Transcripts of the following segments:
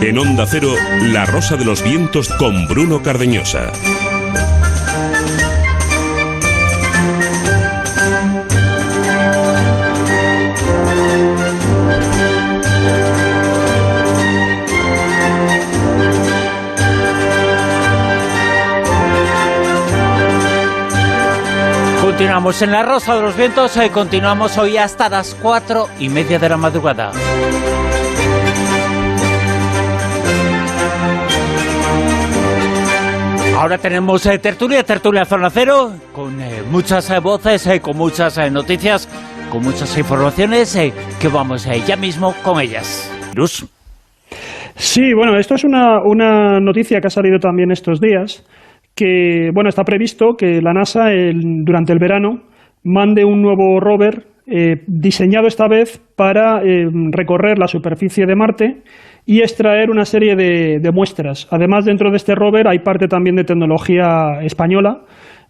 En Onda Cero, La Rosa de los Vientos con Bruno Cardeñosa. Continuamos en La Rosa de los Vientos, continuamos hoy hasta las 4:30 de la madrugada. Ahora tenemos tertulia Zona Cero, con muchas voces, con muchas noticias, con muchas informaciones, que vamos ya mismo con ellas. Luz. Sí, bueno, esto es una noticia que ha salido también estos días, que bueno, está previsto que la NASA durante el verano mande un nuevo rover diseñado esta vez para recorrer la superficie de Marte y extraer una serie de muestras. Además, dentro de este rover hay parte también de tecnología española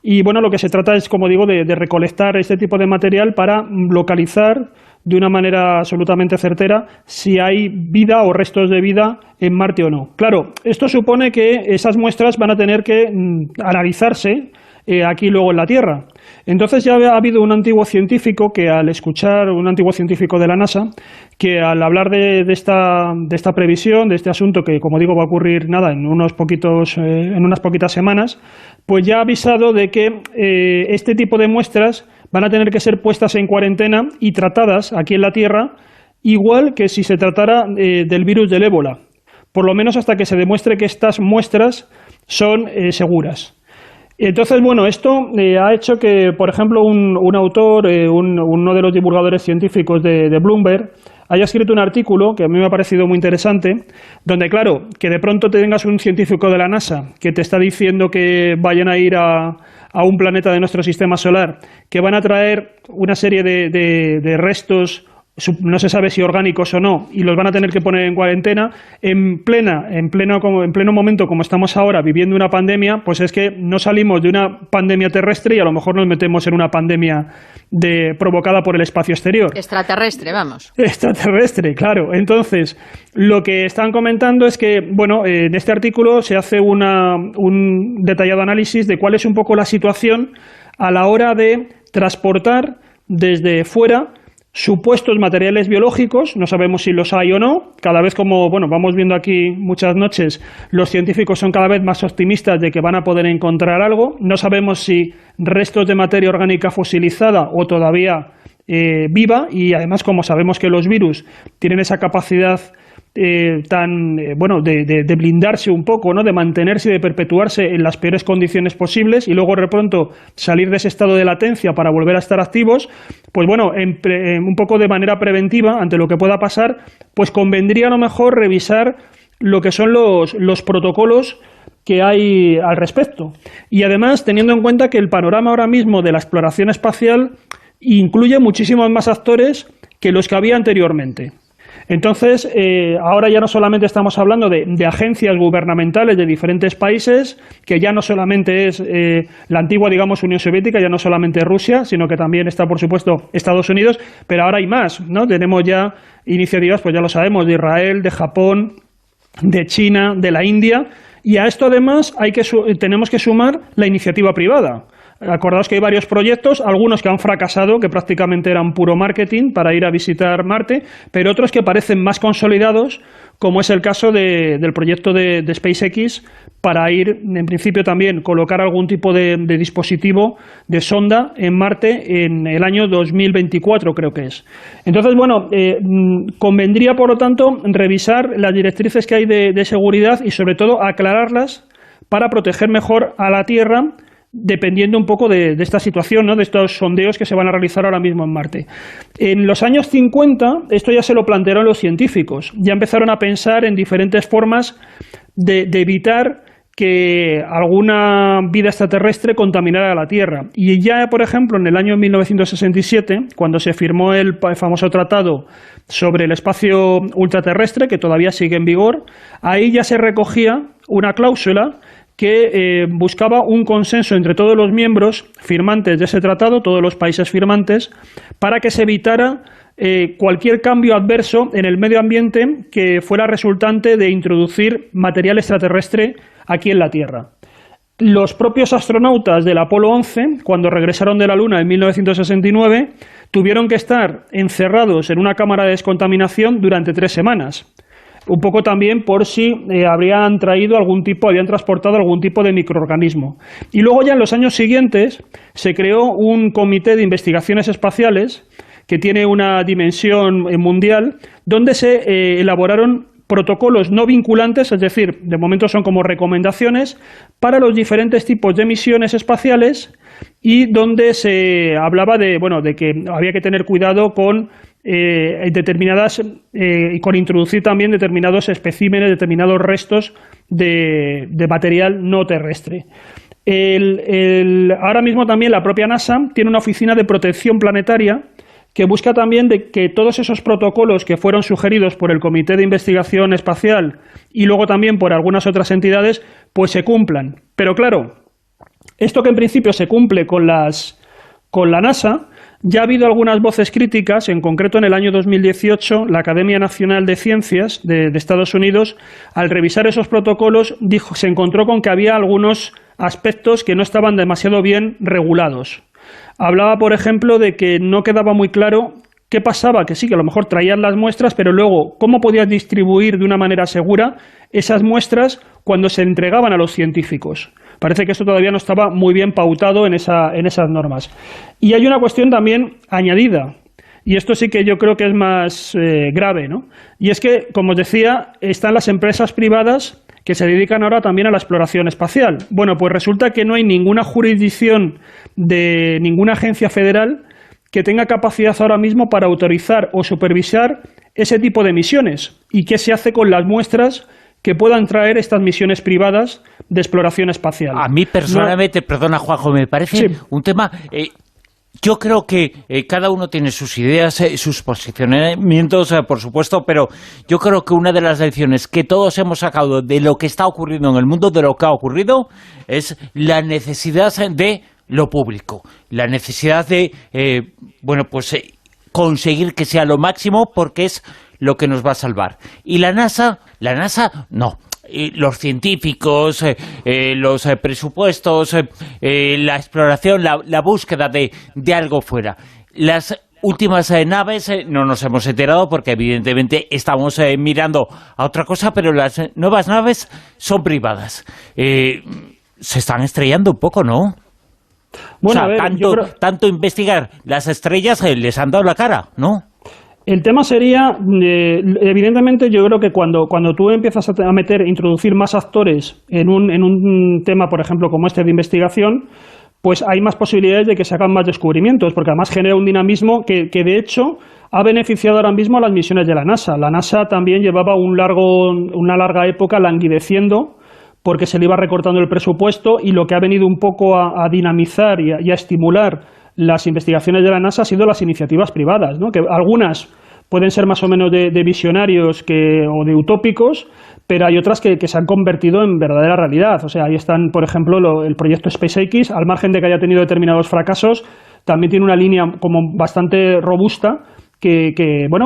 y bueno, lo que se trata es, como digo, de recolectar este tipo de material para localizar de una manera absolutamente certera si hay vida o restos de vida en Marte o no. Claro, esto supone que esas muestras van a tener que analizarse aquí luego en la Tierra. Entonces ya ha habido un antiguo científico que al escuchar, un antiguo científico de la NASA, que al hablar de esta previsión, de este asunto que, como digo, va a ocurrir en unas poquitas semanas, pues ya ha avisado de que este tipo de muestras van a tener que ser puestas en cuarentena y tratadas aquí en la Tierra, igual que si se tratara del virus del ébola, por lo menos hasta que se demuestre que estas muestras son seguras. Entonces, bueno, esto ha hecho que, por ejemplo, un autor, uno de los divulgadores científicos de Bloomberg, haya escrito un artículo que a mí me ha parecido muy interesante, donde, claro, que de pronto tengas un científico de la NASA que te está diciendo que vayan a ir a un planeta de nuestro sistema solar, que van a traer una serie de restos, no se sabe si orgánicos o no, y los van a tener que poner en cuarentena en pleno momento como estamos ahora viviendo una pandemia. Pues es que no salimos de una pandemia terrestre y a lo mejor nos metemos en una pandemia provocada por el espacio exterior. Extraterrestre, vamos. Extraterrestre, claro. Entonces, lo que están comentando es que, bueno, en este artículo se hace un detallado análisis de cuál es un poco la situación a la hora de transportar desde fuera supuestos materiales biológicos. No sabemos si los hay o no. Cada vez, como bueno, vamos viendo aquí muchas noches, los científicos son cada vez más optimistas de que van a poder encontrar algo. No sabemos si restos de materia orgánica fosilizada o todavía viva, y además, como sabemos que los virus tienen esa capacidad de blindarse un poco, ¿no?, de mantenerse y de perpetuarse en las peores condiciones posibles y luego de pronto salir de ese estado de latencia para volver a estar activos, pues bueno, un poco de manera preventiva ante lo que pueda pasar, pues convendría a lo mejor revisar lo que son los protocolos que hay al respecto. Y además, teniendo en cuenta que el panorama ahora mismo de la exploración espacial incluye muchísimos más actores que los que había anteriormente. Entonces, ahora ya no solamente estamos hablando de agencias gubernamentales de diferentes países, que ya no solamente es la antigua, digamos, Unión Soviética, ya no solamente Rusia, sino que también está, por supuesto, Estados Unidos, pero ahora hay más, ¿no? Tenemos ya iniciativas, pues ya lo sabemos, de Israel, de Japón, de China, de la India, y a esto además tenemos que sumar la iniciativa privada. Acordaos que hay varios proyectos, algunos que han fracasado, que prácticamente eran puro marketing para ir a visitar Marte, pero otros que parecen más consolidados, como es el caso del proyecto de SpaceX, para ir, en principio también, colocar algún tipo de dispositivo, de sonda en Marte en el año 2024, creo que es. Entonces, bueno, convendría, por lo tanto, revisar las directrices que hay de seguridad y, sobre todo, aclararlas para proteger mejor a la Tierra, dependiendo un poco de esta situación, ¿no?, de estos sondeos que se van a realizar ahora mismo en Marte. En los años 50, esto ya se lo plantearon los científicos. Ya empezaron a pensar en diferentes formas de evitar que alguna vida extraterrestre contaminara la Tierra. Y ya, por ejemplo, en el año 1967, cuando se firmó el famoso tratado sobre el espacio ultraterrestre, que todavía sigue en vigor, ahí ya se recogía una cláusula que buscaba un consenso entre todos los miembros firmantes de ese tratado, todos los países firmantes, para que se evitara cualquier cambio adverso en el medio ambiente que fuera resultante de introducir material extraterrestre aquí en la Tierra. Los propios astronautas del Apolo 11, cuando regresaron de la Luna en 1969, tuvieron que estar encerrados en una cámara de descontaminación durante 3 semanas. Un poco también por si habían transportado algún tipo de microorganismo. Y luego ya en los años siguientes se creó un comité de investigaciones espaciales que tiene una dimensión mundial, donde se elaboraron protocolos no vinculantes, es decir, de momento son como recomendaciones para los diferentes tipos de misiones espaciales, y donde se hablaba de que había que tener cuidado con y con introducir también determinados especímenes, determinados restos de material no terrestre. Ahora mismo también la propia NASA tiene una oficina de protección planetaria que busca también de que todos esos protocolos que fueron sugeridos por el Comité de Investigación Espacial y luego también por algunas otras entidades, pues se cumplan. Pero claro, esto que en principio se cumple con la NASA, ya ha habido algunas voces críticas. En concreto, en el año 2018, la Academia Nacional de Ciencias de Estados Unidos, al revisar esos protocolos, se encontró con que había algunos aspectos que no estaban demasiado bien regulados. Hablaba, por ejemplo, de que no quedaba muy claro qué pasaba, que sí, que a lo mejor traían las muestras, pero luego, ¿cómo podías distribuir de una manera segura esas muestras cuando se entregaban a los científicos? Parece que esto todavía no estaba muy bien pautado en esas normas. Y hay una cuestión también añadida, y esto sí que yo creo que es más grave, ¿no? Y es que, como os decía, están las empresas privadas que se dedican ahora también a la exploración espacial. Bueno, pues resulta que no hay ninguna jurisdicción de ninguna agencia federal que tenga capacidad ahora mismo para autorizar o supervisar ese tipo de misiones. ¿Y qué se hace con las muestras que puedan traer estas misiones privadas de exploración espacial? A mí personalmente, perdona Juanjo, me parece un tema... Yo creo que cada uno tiene sus ideas, sus posicionamientos, por supuesto, pero yo creo que una de las lecciones que todos hemos sacado de lo que está ocurriendo en el mundo, de lo que ha ocurrido, es la necesidad de lo público, la necesidad de, conseguir que sea lo máximo, porque es lo que nos va a salvar. Y la NASA, no. Los científicos, los presupuestos, la exploración, la búsqueda de algo fuera. Las últimas naves no nos hemos enterado porque evidentemente estamos mirando a otra cosa, pero las nuevas naves son privadas. Se están estrellando un poco, ¿no? Bueno, o sea, tanto investigar las estrellas les han dado la cara, ¿no? El tema sería, evidentemente, yo creo que cuando tú empiezas a introducir más actores en un tema, por ejemplo, como este de investigación, pues hay más posibilidades de que se hagan más descubrimientos, porque además genera un dinamismo que de hecho ha beneficiado ahora mismo a las misiones de la NASA. La NASA también llevaba una larga época languideciendo porque se le iba recortando el presupuesto, y lo que ha venido un poco a dinamizar y a estimular las investigaciones de la NASA ha sido las iniciativas privadas, ¿no? Que algunas pueden ser más o menos de visionarios o de utópicos, pero hay otras que se han convertido en verdadera realidad. O sea, ahí están, por ejemplo, el proyecto SpaceX, al margen de que haya tenido determinados fracasos, también tiene una línea como bastante robusta, que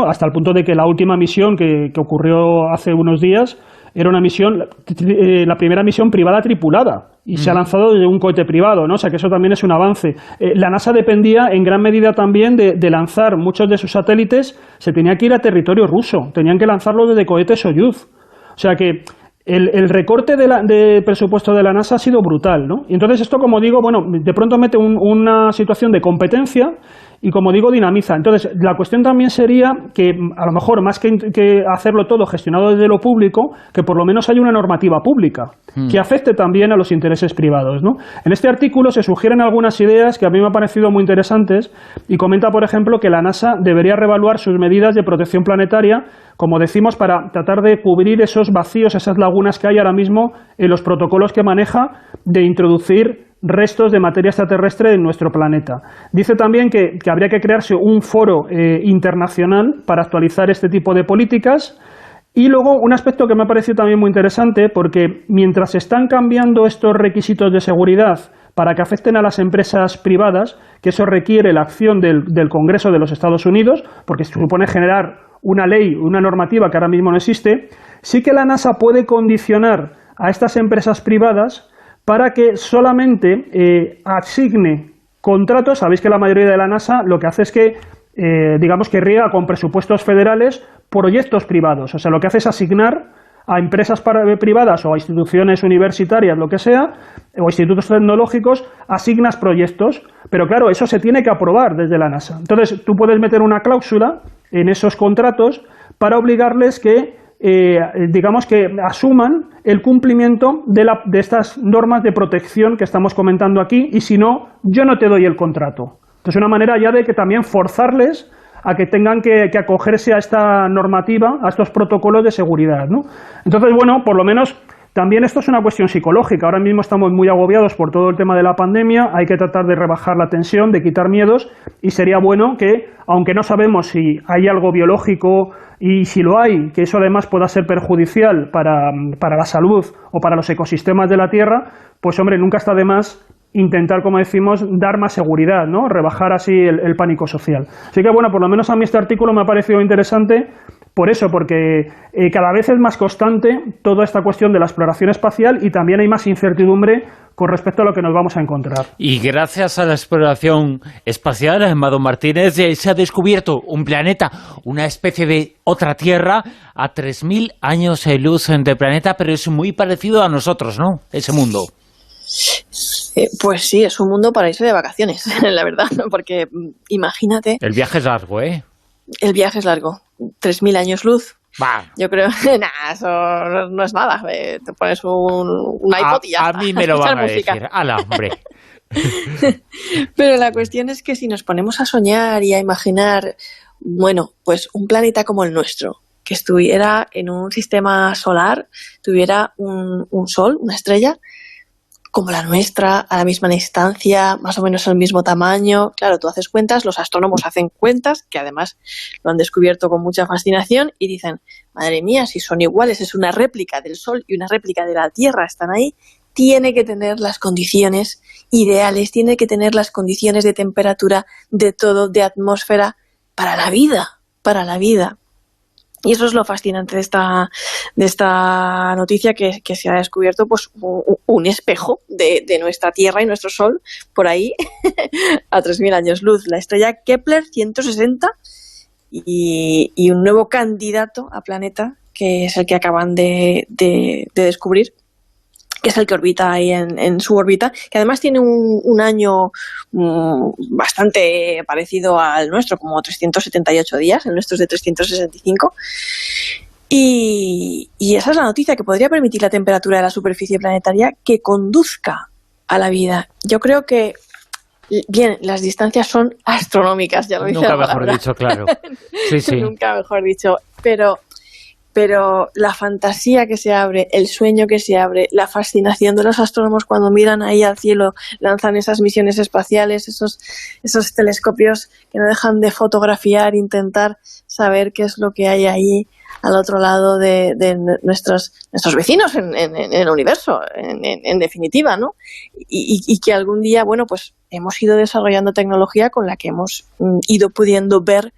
hasta el punto de que la última misión que ocurrió hace unos días era una misión, la primera misión privada tripulada, y se ha lanzado desde un cohete privado, ¿no? O sea que eso también es un avance. La NASA dependía en gran medida también de lanzar muchos de sus satélites, se tenía que ir a territorio ruso, tenían que lanzarlo desde cohetes Soyuz. O sea que el recorte de presupuesto de la NASA ha sido brutal, ¿no? Y entonces esto, como digo, de pronto mete una situación de competencia y, como digo, dinamiza. Entonces, la cuestión también sería que, a lo mejor, más que hacerlo todo gestionado desde lo público, que por lo menos haya una normativa pública que afecte también a los intereses privados, ¿no? En este artículo se sugieren algunas ideas que a mí me han parecido muy interesantes, y comenta, por ejemplo, que la NASA debería reevaluar sus medidas de protección planetaria, como decimos, para tratar de cubrir esos vacíos, esas lagunas que hay ahora mismo en los protocolos que maneja de introducir restos de materia extraterrestre en nuestro planeta. Dice también que habría que crearse un foro internacional para actualizar este tipo de políticas, Y luego un aspecto que me ha parecido también muy interesante, porque mientras están cambiando estos requisitos de seguridad para que afecten a las empresas privadas, que eso requiere la acción del Congreso de los Estados Unidos, porque se supone generar una ley, una normativa que ahora mismo no existe, sí que la NASA puede condicionar a estas empresas privadas para que solamente asigne contratos. Sabéis que la mayoría de la NASA lo que hace es que, digamos que riega con presupuestos federales proyectos privados. O sea, lo que hace es asignar a empresas privadas o a instituciones universitarias, lo que sea, o institutos tecnológicos, asignas proyectos. Pero claro, eso se tiene que aprobar desde la NASA. Entonces, tú puedes meter una cláusula en esos contratos para obligarles que, digamos que asuman el cumplimiento de estas normas de protección que estamos comentando aquí, y si no, yo no te doy el contrato. Entonces, una manera ya de que también forzarles a que tengan que acogerse a esta normativa, a estos protocolos de seguridad, ¿no? Entonces, bueno, por lo menos también esto es una cuestión psicológica. Ahora mismo estamos muy agobiados por todo el tema de la pandemia, hay que tratar de rebajar la tensión, de quitar miedos, y sería bueno que, aunque no sabemos si hay algo biológico y si lo hay, que eso además pueda ser perjudicial para la salud o para los ecosistemas de la Tierra, pues hombre, nunca está de más intentar, como decimos, dar más seguridad, ¿no? Rebajar así el pánico social. Así que, bueno, por lo menos a mí este artículo me ha parecido interesante por eso, porque cada vez es más constante toda esta cuestión de la exploración espacial y también hay más incertidumbre con respecto a lo que nos vamos a encontrar. Y gracias a la exploración espacial, Amado Martínez, se ha descubierto un planeta, una especie de otra Tierra, a 3.000 años de luz de planeta, pero es muy parecido a nosotros, ¿no? Ese mundo. Pues sí, es un mundo para irse de vacaciones, la verdad, porque imagínate... El viaje es largo, ¿eh? El viaje es largo, 3.000 años luz. Bah. Yo creo que eso no es nada, te pones un iPod y ya a está. mí me lo van a música. decir, ¡hala, hombre! Pero la cuestión es que si nos ponemos a soñar y a imaginar, bueno, pues un planeta como el nuestro, que estuviera en un sistema solar, tuviera un sol, una estrella, como la nuestra, a la misma distancia, más o menos el mismo tamaño. Claro, tú haces cuentas, los astrónomos hacen cuentas, que además lo han descubierto con mucha fascinación, y dicen, madre mía, si son iguales, es una réplica del Sol y una réplica de la Tierra, están ahí, tiene que tener las condiciones ideales, tiene que tener las condiciones de temperatura, de todo, de atmósfera, para la vida, para la vida. Y eso es lo fascinante de esta noticia, que se ha descubierto pues un espejo de nuestra Tierra y nuestro Sol por ahí a 3.000 años luz. La estrella Kepler 160 y un nuevo candidato a planeta, que es el que acaban de descubrir, que es el que orbita ahí en su órbita, que además tiene un año bastante parecido al nuestro, como 378 días, el nuestro es de 365. Y esa es la noticia, que podría permitir la temperatura de la superficie planetaria que conduzca a la vida. Yo creo que, bien, las distancias son astronómicas, ya lo dice la palabra. Nunca mejor dicho, claro. Sí, sí. Nunca mejor dicho, pero la fantasía que se abre, el sueño que se abre, la fascinación de los astrónomos cuando miran ahí al cielo, lanzan esas misiones espaciales, esos telescopios que no dejan de fotografiar, intentar saber qué es lo que hay ahí al otro lado de nuestros vecinos en el universo, en definitiva, ¿no? Y que algún día, bueno, pues hemos ido desarrollando tecnología con la que hemos ido pudiendo ver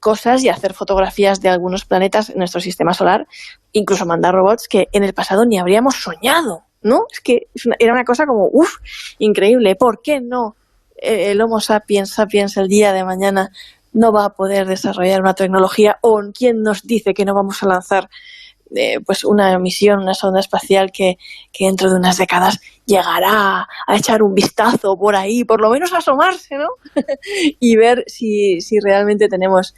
cosas y hacer fotografías de algunos planetas en nuestro sistema solar, incluso mandar robots que en el pasado ni habríamos soñado, ¿no? Es que era una cosa como, increíble. ¿Por qué no el Homo sapiens el día de mañana no va a poder desarrollar una tecnología? ¿O quién nos dice que no vamos a lanzar pues una misión, una sonda espacial que dentro de unas décadas llegará a echar un vistazo por ahí, por lo menos a asomarse, ¿no? Y ver si realmente tenemos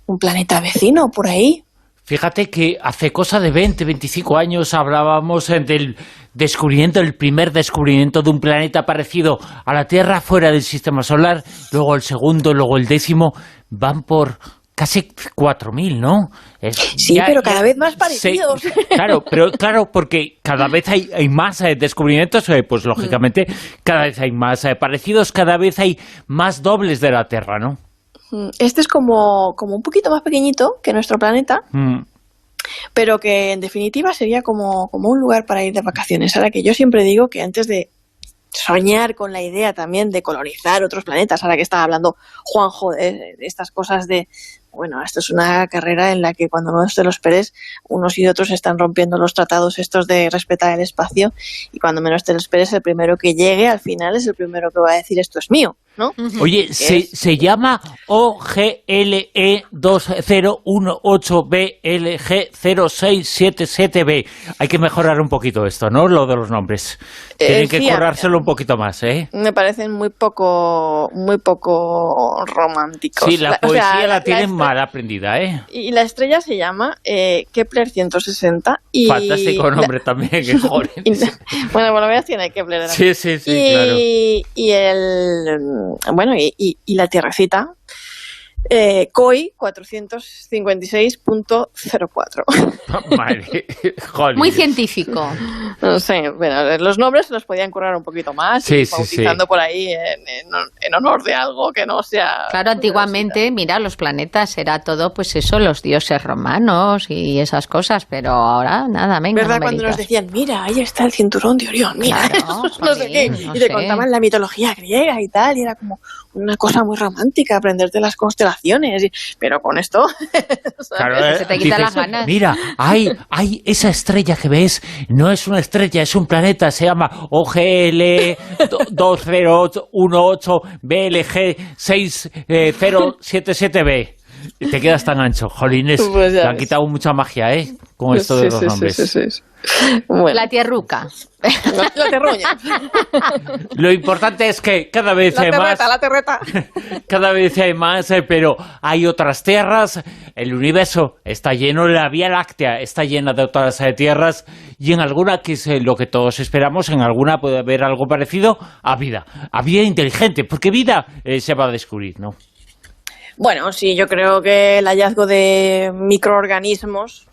un planeta vecino por ahí. Fíjate que hace cosa de 20, 25 años hablábamos del descubrimiento, el primer descubrimiento de un planeta parecido a la Tierra fuera del sistema solar, luego el segundo, luego el 10º, van por casi 4.000, ¿no? Sí, pero cada vez más parecidos. Claro, porque cada vez hay más descubrimientos, pues lógicamente cada vez hay más parecidos, cada vez hay más dobles de la Tierra, ¿no? Este es como un poquito más pequeñito que nuestro planeta, pero que en definitiva sería como un lugar para ir de vacaciones. Ahora que yo siempre digo que antes de soñar con la idea también de colonizar otros planetas, ahora que estaba hablando Juanjo de estas cosas de, bueno, esto es una carrera en la que cuando no te lo esperes, unos y otros están rompiendo los tratados estos de respetar el espacio, y cuando menos te lo esperes, el primero que llegue al final es el primero que va a decir esto es mío, ¿no? Oye, se llama OGLE 2018BLG0677B. Hay que mejorar un poquito esto, ¿no? Lo de los nombres. Tienen que currárselo un poquito más, ¿eh? Me parecen muy poco románticos. Sí, la poesía la tienen mal aprendida, ¿eh? Y la estrella se llama Kepler 160. Y fantástico nombre también, que joder. Bueno, voy a decir Kepler. Sí, claro. Y la tierrecita, COI 456.04. Vale, joder. Muy científico. No sé, bueno, los nombres se los podían currar un poquito más, bautizando por ahí en honor de algo que no sea... Claro, antiguamente, mira, los planetas era todo, pues eso, los dioses romanos y esas cosas, pero ahora nada, venga. ¿Verdad? Cuando nos decían, mira, ahí está el cinturón de Orión, mira, claro, no sé qué, y te contaban la mitología griega y tal, y era como una cosa muy romántica aprenderte las constelaciones, pero con esto... Claro, se te quitan las ganas. Mira, hay esa estrella que ves, no es una estrella, es un planeta, se llama OGL 2018BLG6077B. Y te quedas tan ancho, jolines. Pues te han quitado mucha magia, ¿eh? Con esto de los nombres. Sí. Bueno. La tierruca. La terruña. Lo importante es que cada vez hay más. La terreta. Cada vez hay más, pero hay otras tierras. El universo está lleno, la Vía Láctea está llena de otras tierras, y en alguna, que es lo que todos esperamos, en alguna puede haber algo parecido a vida inteligente, porque vida se va a descubrir, ¿no? Bueno, sí, yo creo que el hallazgo de microorganismos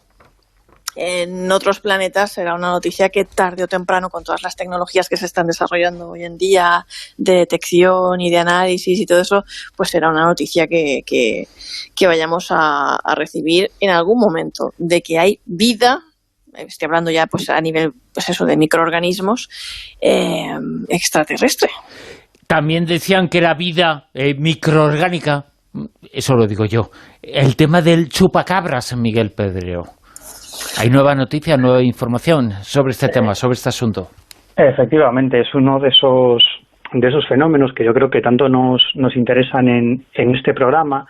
en otros planetas será una noticia que tarde o temprano, con todas las tecnologías que se están desarrollando hoy en día de detección y de análisis y todo eso, pues será una noticia que vayamos a recibir en algún momento, de que hay vida, estoy hablando ya pues a nivel pues eso de microorganismos, extraterrestre. También decían que era vida microorgánica, eso lo digo yo. El tema del chupacabras, Miguel Pedrero. ¿Hay nueva noticia, nueva información sobre este tema, sobre este asunto? Efectivamente, es uno de esos fenómenos que yo creo que tanto nos interesan en este programa,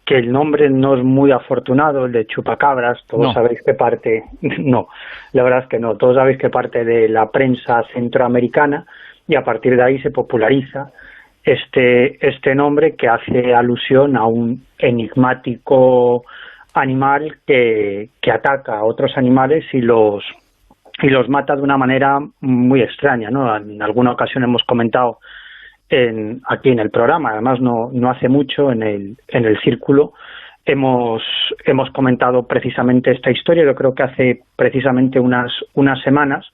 que el nombre no es muy afortunado, el de chupacabras. Todos sabéis que parte... No, la verdad es que no. Todos sabéis que parte de la prensa centroamericana, y a partir de ahí se populariza este nombre, que hace alusión a un enigmático animal que ataca a otros animales y los mata de una manera muy extraña, ¿no? En alguna ocasión hemos comentado aquí en el programa, además no hace mucho en el círculo hemos comentado precisamente esta historia. Yo creo que hace precisamente unas semanas,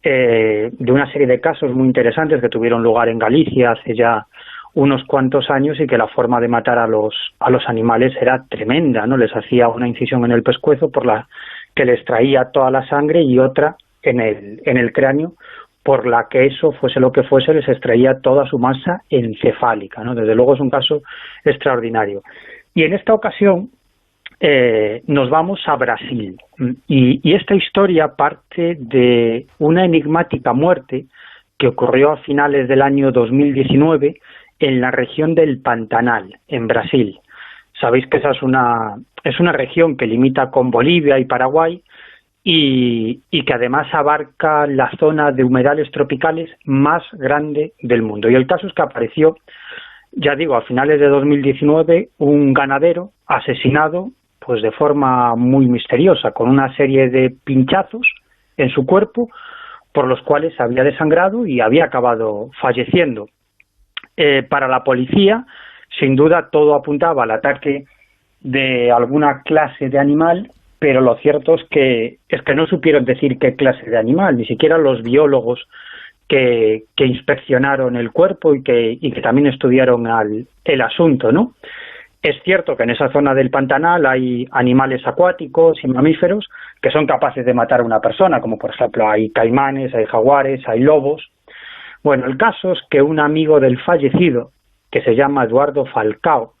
de una serie de casos muy interesantes que tuvieron lugar en Galicia hace ya unos cuantos años, y que la forma de matar a los animales era tremenda, ¿no? Les hacía una incisión en el pescuezo por la que les traía toda la sangre, y otra en el cráneo, por la que eso, fuese lo que fuese, les extraía toda su masa encefálica, ¿no? Desde luego es un caso extraordinario. Y en esta ocasión nos vamos a Brasil, y esta historia parte de una enigmática muerte que ocurrió a finales del año 2019 en la región del Pantanal, en Brasil. Sabéis que esa es una región que limita con Bolivia y Paraguay, y que además abarca la zona de humedales tropicales más grande del mundo. Y el caso es que apareció, ya digo, a finales de 2019, un ganadero asesinado pues de forma muy misteriosa, con una serie de pinchazos en su cuerpo, por los cuales había desangrado y había acabado falleciendo. Para la policía, sin duda, todo apuntaba al ataque de alguna clase de animal, pero lo cierto es que no supieron decir qué clase de animal, ni siquiera los biólogos que inspeccionaron el cuerpo y que también estudiaron el asunto, ¿no? Es cierto que en esa zona del Pantanal hay animales acuáticos y mamíferos que son capaces de matar a una persona, como por ejemplo hay caimanes, hay jaguares, hay lobos. Bueno, el caso es que un amigo del fallecido, que se llama Eduardo Falcao,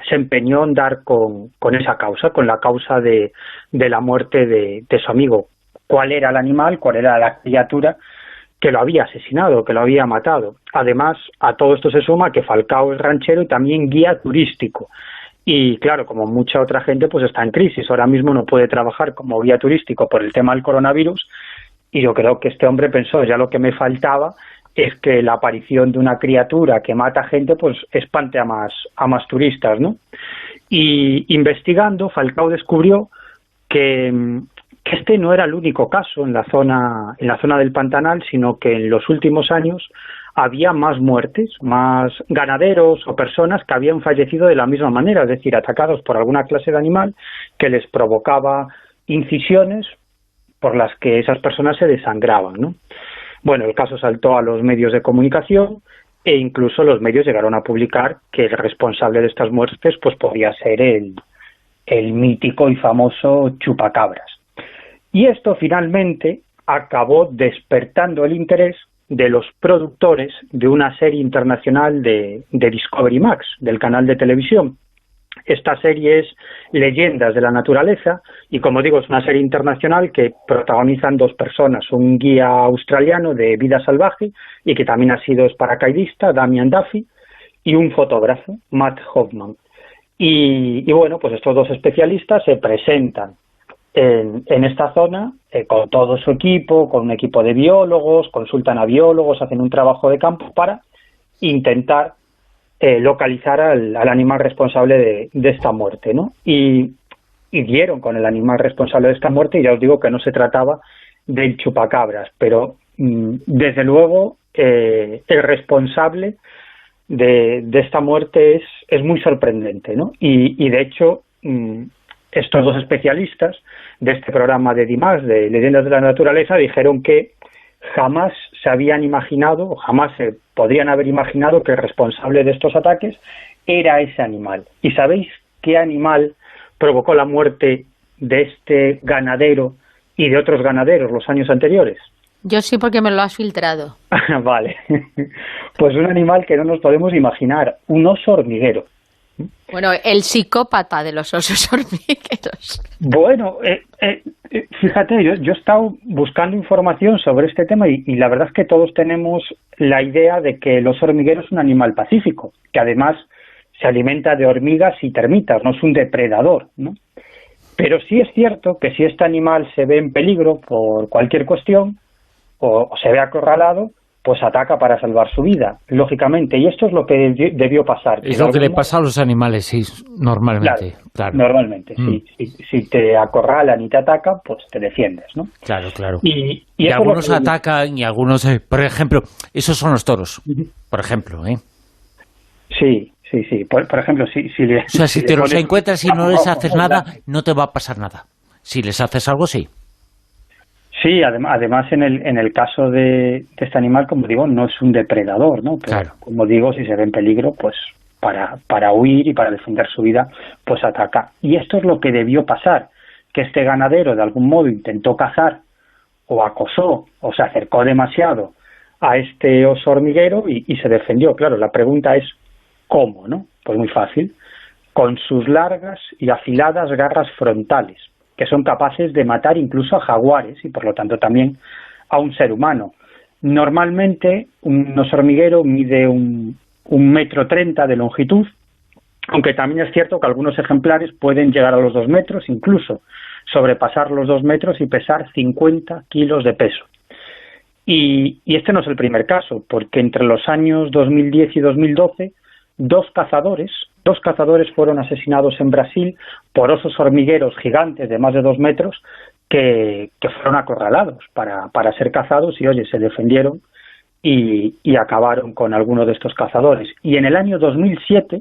se empeñó en dar con esa causa, con la causa de la muerte de su amigo. ¿Cuál era el animal? ¿Cuál era la criatura que lo había asesinado, que lo había matado? Además, a todo esto se suma que Falcao es ranchero y también guía turístico. Y claro, como mucha otra gente, pues está en crisis. Ahora mismo no puede trabajar como guía turístico por el tema del coronavirus. Y yo creo que este hombre pensó, ya lo que me faltaba es que la aparición de una criatura que mata gente, pues espante a más turistas, ¿no? Y investigando, Falcao descubrió que este no era el único caso en la zona del Pantanal, sino que en los últimos años había más muertes, más ganaderos o personas que habían fallecido de la misma manera, es decir, atacados por alguna clase de animal que les provocaba incisiones por las que esas personas se desangraban, ¿no? Bueno, el caso saltó a los medios de comunicación e incluso los medios llegaron a publicar que el responsable de estas muertes pues podía ser el mítico y famoso chupacabras. Y esto finalmente acabó despertando el interés de los productores de una serie internacional de Discovery Max, del canal de televisión. Esta serie es Leyendas de la Naturaleza y, como digo, es una serie internacional que protagonizan dos personas, un guía australiano de vida salvaje y que también ha sido paracaidista, Damian Duffy, y un fotógrafo, Matt Hoffman. Y bueno, pues estos dos especialistas se presentan en esta zona con todo su equipo, con un equipo de biólogos, consultan a biólogos, hacen un trabajo de campo para intentar localizar al animal responsable de esta muerte, ¿no? Y dieron con el animal responsable de esta muerte y ya os digo que no se trataba del chupacabras, pero desde luego el responsable de esta muerte es muy sorprendente, ¿no? Y de hecho estos dos especialistas de este programa de DIMAX, de Leyendas de la Naturaleza, dijeron que jamás se habían imaginado, o jamás se podrían haber imaginado que el responsable de estos ataques era ese animal. ¿Y sabéis qué animal provocó la muerte de este ganadero y de otros ganaderos los años anteriores? Yo sí, porque me lo has filtrado. Vale. Pues un animal que no nos podemos imaginar, un oso hormiguero. Bueno, el psicópata de los osos hormigueros. Bueno, fíjate, yo he estado buscando información sobre este tema y la verdad es que todos tenemos la idea de que el oso hormiguero es un animal pacífico, que además se alimenta de hormigas y termitas, no es un depredador, ¿no? Pero sí es cierto que si este animal se ve en peligro por cualquier cuestión o se ve acorralado, pues ataca para salvar su vida, lógicamente. Y esto es lo que debió pasar. Es lo que le pasa a los animales, sí, normalmente. Claro. Normalmente, sí. Si te acorralan y te atacan, pues te defiendes, ¿no? Claro. Y algunos atacan y algunos... por ejemplo, esos son los toros, por ejemplo, ¿eh? Sí. Por ejemplo, si o sea, si te los encuentras y no les haces nada, no te va a pasar nada. Si les haces algo, sí. Sí, además en el caso de este animal, como digo, no es un depredador, ¿no? Pero, claro. Como digo, si se ve en peligro, pues para huir y para defender su vida, pues ataca. Y esto es lo que debió pasar, que este ganadero de algún modo intentó cazar o acosó o se acercó demasiado a este oso hormiguero y se defendió. Claro, la pregunta es ¿cómo, no? Pues muy fácil, con sus largas y afiladas garras frontales, que son capaces de matar incluso a jaguares y por lo tanto también a un ser humano. Normalmente un oso hormiguero mide 1,30 metros de longitud, aunque también es cierto que algunos ejemplares pueden llegar a los 2 metros, incluso sobrepasar los 2 metros y pesar 50 kilos de peso. Y este no es el primer caso, porque entre los años 2010 y 2012 dos cazadores fueron asesinados en Brasil por osos hormigueros gigantes de más de 2 metros que fueron acorralados para ser cazados y, oye, se defendieron y acabaron con alguno de estos cazadores. Y en el año 2007,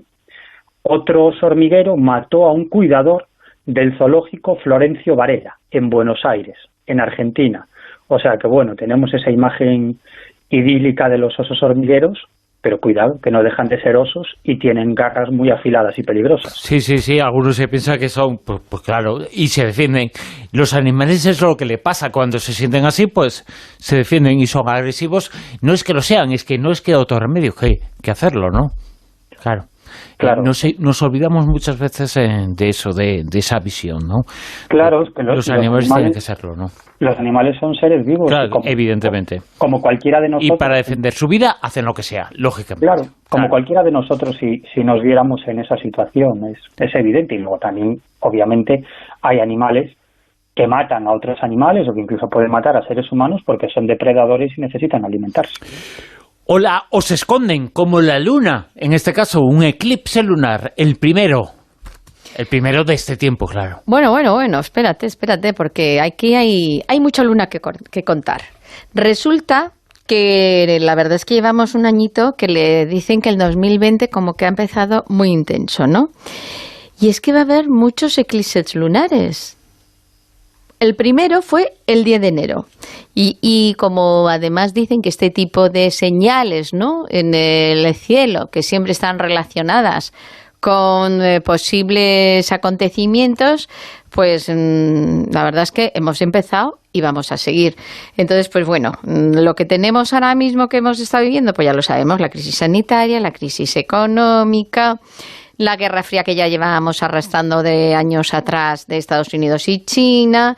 otro oso hormiguero mató a un cuidador del zoológico Florencio Varela, en Buenos Aires, en Argentina. O sea que, bueno, tenemos esa imagen idílica de los osos hormigueros pero cuidado, que no dejan de ser osos y tienen garras muy afiladas y peligrosas. Sí, algunos se piensan que son, pues claro, y se defienden. Los animales es lo que le pasa, cuando se sienten así, pues se defienden y son agresivos. No es que lo sean, es que no es que otro remedio que hacerlo, ¿no? Claro. Nos olvidamos muchas veces de eso, de esa visión, ¿no? Claro, es que los animales tienen que serlo, ¿no? Los animales son seres vivos. Claro, evidentemente. Como cualquiera de nosotros. Y para defender su vida hacen lo que sea, lógicamente. Claro, como cualquiera de nosotros, si nos viéramos en esa situación, es evidente. Y luego también, obviamente, hay animales que matan a otros animales o que incluso pueden matar a seres humanos porque son depredadores y necesitan alimentarse. O se esconden, como la luna, en este caso un eclipse lunar, el primero de este tiempo, claro. Bueno, espérate, porque aquí hay mucha luna que contar. Resulta que la verdad es que llevamos un añito que le dicen que el 2020 como que ha empezado muy intenso, ¿no? Y es que va a haber muchos eclipses lunares. El primero fue el 10 de enero y como además dicen que este tipo de señales, ¿no?, en el cielo, que siempre están relacionadas con posibles acontecimientos, pues la verdad es que hemos empezado y vamos a seguir. Entonces, pues bueno, lo que tenemos ahora mismo que hemos estado viviendo, pues ya lo sabemos, la crisis sanitaria, la crisis económica, la Guerra Fría que ya llevábamos arrastrando de años atrás de Estados Unidos y China,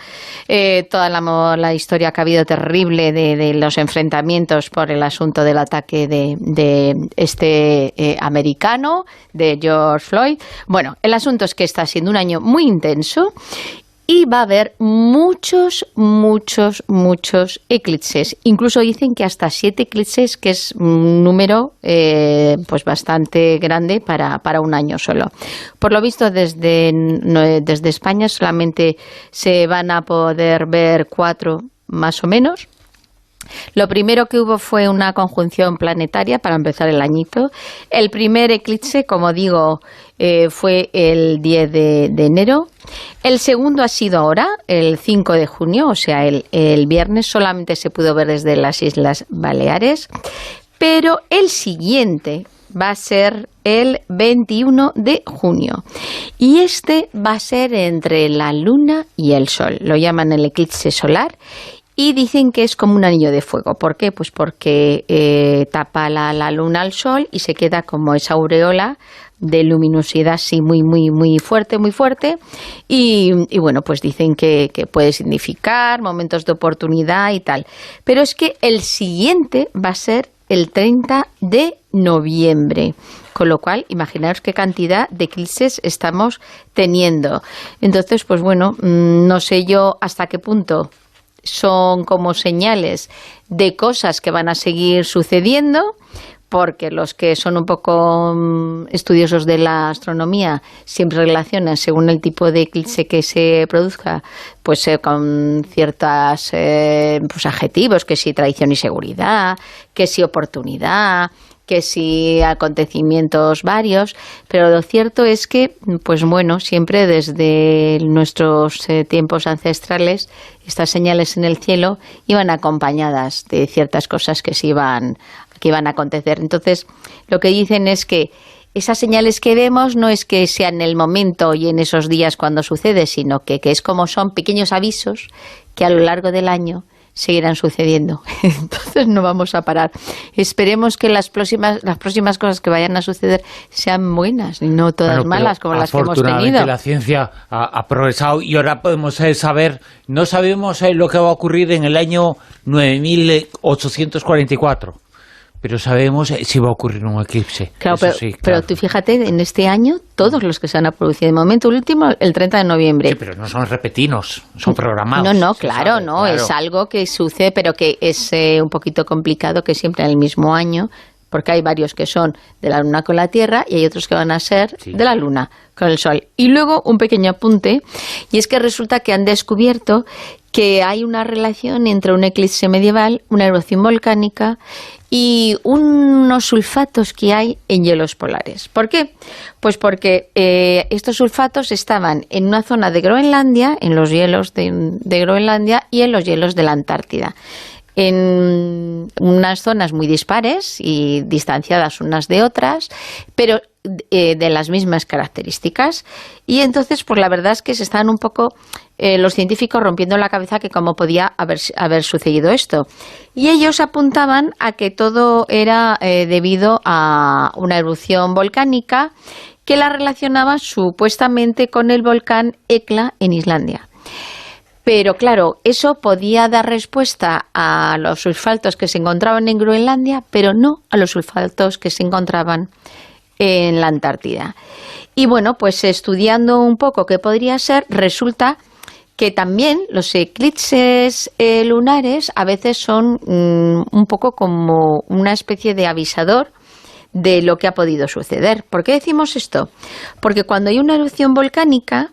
toda la historia que ha habido terrible de los enfrentamientos por el asunto del ataque de americano, de George Floyd. Bueno, el asunto es que está siendo un año muy intenso y va a haber muchos eclipses. Incluso dicen que hasta 7 eclipses, que es un número pues bastante grande para un año solo. Por lo visto, desde España solamente se van a poder ver 4 más o menos. Lo primero que hubo fue una conjunción planetaria para empezar el añito. El primer eclipse, como digo, fue el 10 de enero. El segundo ha sido ahora, el 5 de junio, o sea, el viernes. Solamente se pudo ver desde las Islas Baleares. Pero el siguiente va a ser el 21 de junio. Y este va a ser entre la Luna y el Sol. Lo llaman el eclipse solar. Y dicen que es como un anillo de fuego. ¿Por qué? Pues porque tapa la luna al sol y se queda como esa aureola de luminosidad así muy fuerte. Y bueno, pues dicen que puede significar momentos de oportunidad y tal. Pero es que el siguiente va a ser el 30 de noviembre. Con lo cual, imaginaos qué cantidad de eclipses estamos teniendo. Entonces, pues bueno, no sé yo hasta qué punto son como señales de cosas que van a seguir sucediendo, porque los que son un poco estudiosos de la astronomía siempre relacionan, según el tipo de eclipse que se produzca, pues con ciertos pues adjetivos, que si tradición y seguridad, que si oportunidad, que si acontecimientos varios, pero lo cierto es que, pues bueno, siempre desde nuestros tiempos ancestrales, estas señales en el cielo iban acompañadas de ciertas cosas que iban a acontecer. Entonces, lo que dicen es que esas señales que vemos no es que sean en el momento y en esos días cuando sucede, sino que es como son pequeños avisos que a lo largo del año seguirán sucediendo. Entonces no vamos a parar. Esperemos que las próximas cosas que vayan a suceder sean buenas y no todas malas como las que hemos tenido. Afortunadamente la ciencia ha progresado y ahora podemos saber, no sabemos lo que va a ocurrir en el año 9844. Pero sabemos si va a ocurrir un eclipse. Claro, claro. Pero tú fíjate, en este año, todos los que se han producido, de momento el último, el 30 de noviembre. Sí, pero no son repetinos, son programados. No, claro, es algo que sucede, pero que es un poquito complicado, que siempre en el mismo año, porque hay varios que son de la Luna con la Tierra y hay otros que van a ser de la Luna con el Sol. Y luego un pequeño apunte, y es que resulta que han descubierto que hay una relación entre un eclipse medieval, una erupción volcánica y unos sulfatos que hay en hielos polares. ¿Por qué? Pues porque estos sulfatos estaban en una zona de Groenlandia, en los hielos de Groenlandia y en los hielos de la Antártida. en unas zonas muy dispares y distanciadas unas de otras, pero de las mismas características. Y entonces, pues la verdad es que se están un poco los científicos rompiendo la cabeza que cómo podía haber sucedido esto. Y ellos apuntaban a que todo era debido a una erupción volcánica que la relacionaban supuestamente con el volcán Hekla en Islandia. Pero claro, eso podía dar respuesta a los sulfatos que se encontraban en Groenlandia, pero no a los sulfatos que se encontraban en la Antártida. Y bueno, pues estudiando un poco qué podría ser, resulta que también los eclipses lunares a veces son un poco como una especie de avisador de lo que ha podido suceder. ¿Por qué decimos esto? Porque cuando hay una erupción volcánica,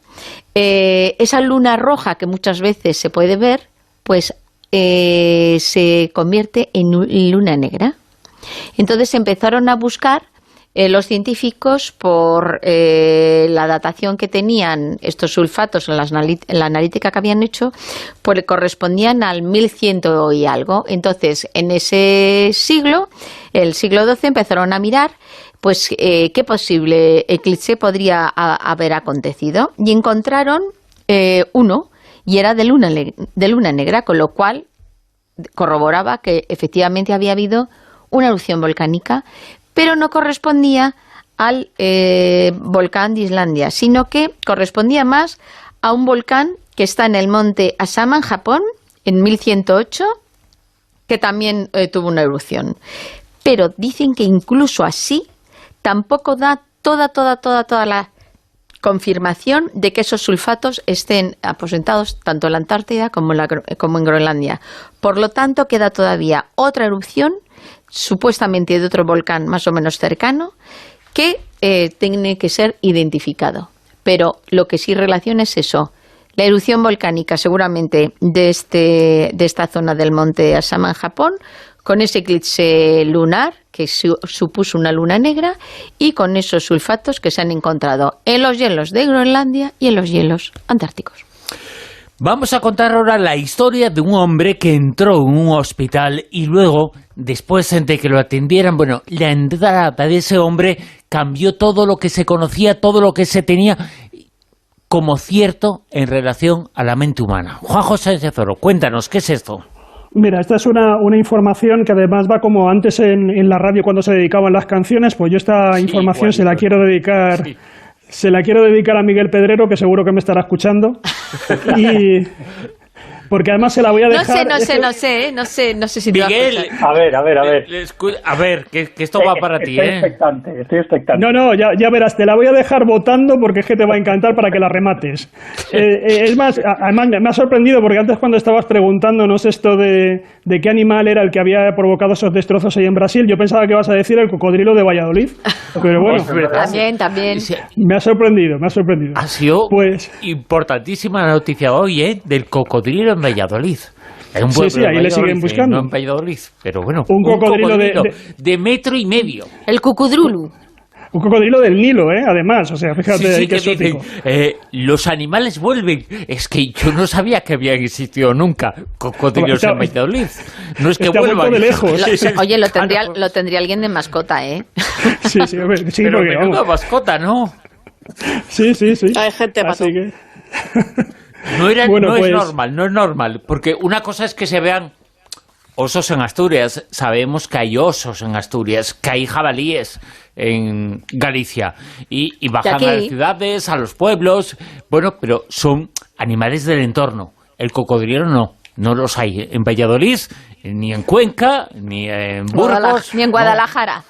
esa luna roja que muchas veces se puede ver, pues se convierte en luna negra. Entonces empezaron a buscar los científicos por la datación que tenían estos sulfatos en la analítica que habían hecho, pues correspondían al 1100 y algo. Entonces, en ese siglo, el siglo XII, empezaron a mirar pues qué posible eclipse podría haber acontecido y encontraron uno, y era de luna negra, con lo cual corroboraba que efectivamente había habido una erupción volcánica, pero no correspondía al volcán de Islandia, sino que correspondía más a un volcán que está en el monte Asama, en Japón, en 1108, que también tuvo una erupción. Pero dicen que incluso así tampoco da toda la confirmación de que esos sulfatos estén aposentados tanto en la Antártida como en Groenlandia. Por lo tanto, queda todavía otra erupción, supuestamente de otro volcán más o menos cercano, que tiene que ser identificado. Pero lo que sí relaciona es eso, la erupción volcánica seguramente de esta zona del monte Asama en Japón, con ese eclipse lunar que supuso una luna negra y con esos sulfatos que se han encontrado en los hielos de Groenlandia y en los hielos antárticos. Vamos a contar ahora la historia de un hombre que entró en un hospital y luego, después de que lo atendieran, bueno, la entrada de ese hombre cambió todo lo que se conocía, todo lo que se tenía como cierto en relación a la mente humana. Juan José Cezoro, cuéntanos, ¿qué es esto? Mira, esta es una información que además va como antes en la radio cuando se dedicaban las canciones, pues yo esta información se la quiero dedicar... Sí. Se la quiero dedicar a Miguel Pedrero, que seguro que me estará escuchando. Y porque además se la voy a dejar... No sé si Miguel, te va a ver, que esto va para ti, Estoy expectante. No, ya verás, te la voy a dejar votando porque es que te va a encantar para que la remates. Es más, además me ha sorprendido porque antes cuando estabas preguntándonos esto de qué animal era el que había provocado esos destrozos ahí en Brasil, yo pensaba que ibas a decir el cocodrilo de Valladolid. Pero bueno, también. Me ha sorprendido. Ha sido importantísima la noticia hoy, del cocodrilo en Valladolid. Hay un pueblo ahí le siguen buscando. No en Valladolid, pero bueno, un cocodrilo de 1,5 metros. El cucudrulu. Un cocodrilo del Nilo, además, o sea, fíjate qué exótico. Los animales vuelven. Es que yo no sabía que habían existido nunca cocodrilos en Valladolid. No es que vuelvan. De lejos. Oye, lo tendría alguien de mascota, ¿eh? Sí, pero porque menuda mascota, ¿no? Sí. Hay gente así que... No es normal, porque una cosa es que se vean osos en Asturias, sabemos que hay osos en Asturias, que hay jabalíes en Galicia, y bajan a las ciudades, a los pueblos, bueno, pero son animales del entorno. El cocodrilo no los hay en Valladolid, ni en Cuenca, ni en Burgos. Ni en Guadalajara.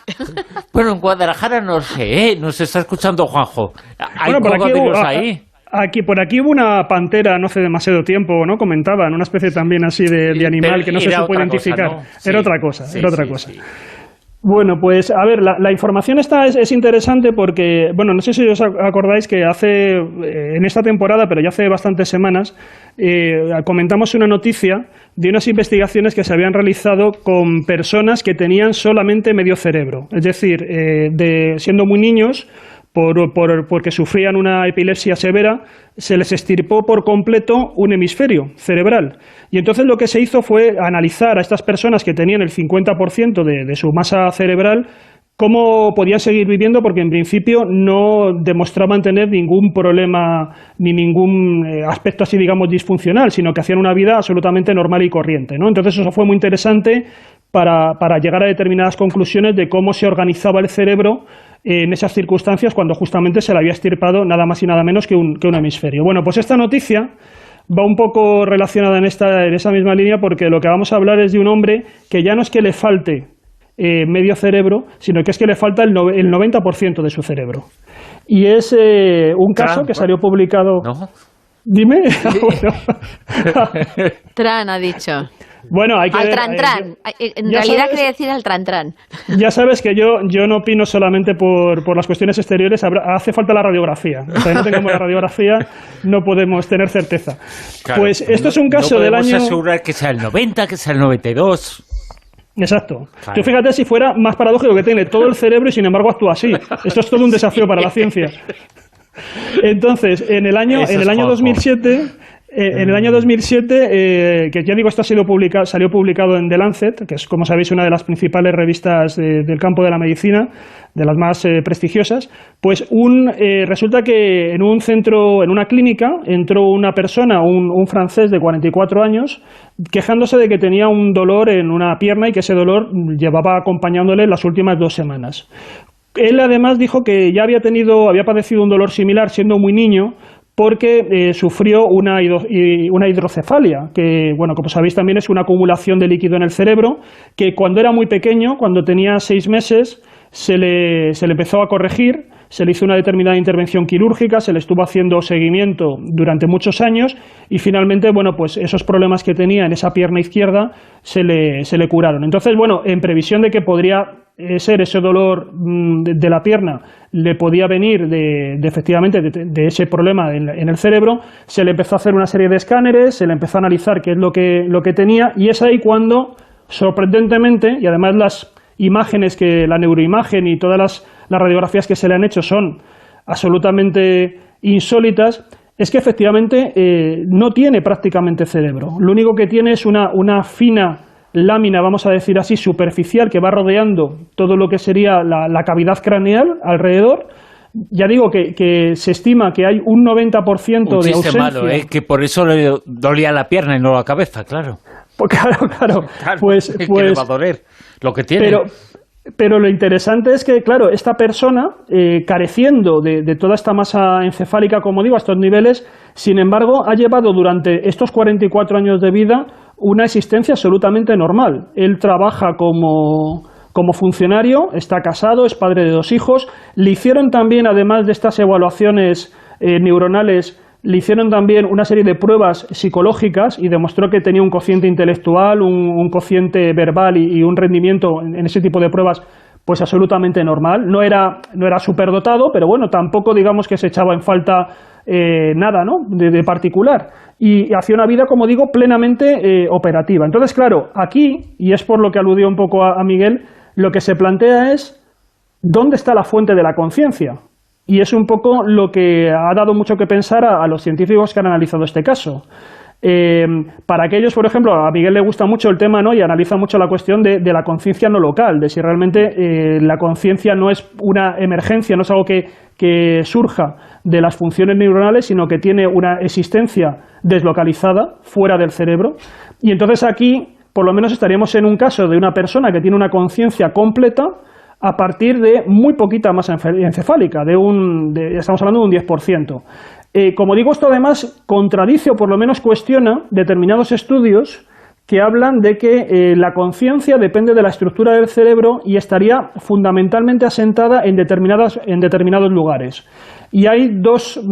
Bueno, en Guadalajara no sé, nos está escuchando Juanjo. ¿Hay cocodrilos ahí? Por aquí hubo una pantera no hace demasiado tiempo, ¿no? Comentaban, una especie también así de animal que no se supo identificar. ¿No? Era otra cosa. Sí. Bueno, pues a ver, la información esta es interesante porque, bueno, no sé si os acordáis que en esta temporada, pero ya hace bastantes semanas, comentamos una noticia de unas investigaciones que se habían realizado con personas que tenían solamente medio cerebro. Es decir, siendo muy niños, porque sufrían una epilepsia severa, se les extirpó por completo un hemisferio cerebral. Y entonces lo que se hizo fue analizar a estas personas que tenían el 50% de su masa cerebral, cómo podían seguir viviendo, porque en principio no demostraban tener ningún problema ni ningún aspecto así, digamos, disfuncional, sino que hacían una vida absolutamente normal y corriente, ¿no? Entonces eso fue muy interesante para llegar a determinadas conclusiones de cómo se organizaba el cerebro en esas circunstancias cuando justamente se le había extirpado nada más y nada menos que un hemisferio. Bueno, pues esta noticia va un poco relacionada en esa misma línea, porque lo que vamos a hablar es de un hombre que ya no es que le falte medio cerebro, sino que es que le falta el 90% de su cerebro. Y es un caso que salió publicado... ¿No? Dime. Tran ha dicho. Bueno, hay que al tran-tran. En realidad quería decir al tran-tran. Ya sabes que yo no opino solamente por las cuestiones exteriores, hace falta la radiografía. O sea, no tengamos la radiografía, no podemos tener certeza. Claro, pues esto es un caso del año... No podemos asegurar que sea el 90, que sea el 92... Exacto. Claro. Tú fíjate si fuera más paradójico, que tiene todo el cerebro y sin embargo actúa así. Esto es todo un desafío para la ciencia. Entonces, en el año 2007... en el año 2007, que ya digo, esto salió publicado en The Lancet, que es, como sabéis, una de las principales revistas del campo de la medicina, de las más prestigiosas, pues resulta que en un centro, en una clínica, entró una persona, un francés de 44 años, quejándose de que tenía un dolor en una pierna y que ese dolor llevaba acompañándole las últimas 2 semanas. Él además dijo que ya había padecido un dolor similar siendo muy niño, porque sufrió una hidrocefalia, que, bueno, como sabéis también es una acumulación de líquido en el cerebro, que cuando era muy pequeño, cuando tenía 6 meses, se le empezó a corregir, se le hizo una determinada intervención quirúrgica, se le estuvo haciendo seguimiento durante muchos años y finalmente, bueno, pues esos problemas que tenía en esa pierna izquierda se le curaron. Entonces, bueno, en previsión de que podría ser ese dolor de la pierna, le podía venir efectivamente de ese problema en el cerebro, se le empezó a hacer una serie de escáneres, se le empezó a analizar qué es lo que tenía, y es ahí cuando, sorprendentemente, y además las imágenes, la neuroimagen y todas las radiografías que se le han hecho son absolutamente insólitas, es que efectivamente no tiene prácticamente cerebro. Lo único que tiene es una fina lámina, vamos a decir así, superficial, que va rodeando todo lo que sería la cavidad craneal alrededor. Ya digo que se estima que hay un 90% de ausencia. Malo, que por eso le dolía la pierna y no la cabeza, claro. Pues claro. Pues que le va a doler lo que tiene. Pero lo interesante es que, claro, esta persona, careciendo de toda esta masa encefálica, como digo, a estos niveles, sin embargo, ha llevado durante estos 44 años de vida una existencia absolutamente normal. Él trabaja como funcionario, está casado, es padre de 2 hijos. Le hicieron también, además de estas evaluaciones neuronales, le hicieron también una serie de pruebas psicológicas y demostró que tenía un cociente intelectual, un cociente verbal y un rendimiento en ese tipo de pruebas pues absolutamente normal. No era superdotado, pero bueno, tampoco digamos que se echaba en falta nada, ¿no?, de particular. Y hacía una vida, como digo, plenamente operativa. Entonces, claro, aquí, y es por lo que aludió un poco a Miguel, lo que se plantea es ¿dónde está la fuente de la conciencia? Y es un poco lo que ha dado mucho que pensar a los científicos que han analizado este caso. Para aquellos, por ejemplo, a Miguel le gusta mucho el tema, ¿no?, y analiza mucho la cuestión de la conciencia no local, de si realmente la conciencia no es una emergencia, no es algo que surja de las funciones neuronales, sino que tiene una existencia deslocalizada fuera del cerebro. Y entonces aquí, por lo menos, estaríamos en un caso de una persona que tiene una conciencia completa a partir de muy poquita masa encefálica, estamos hablando de un 10%. Como digo, esto además contradice o por lo menos cuestiona determinados estudios que hablan de que la conciencia depende de la estructura del cerebro y estaría fundamentalmente asentada en determinados lugares. Y hay 2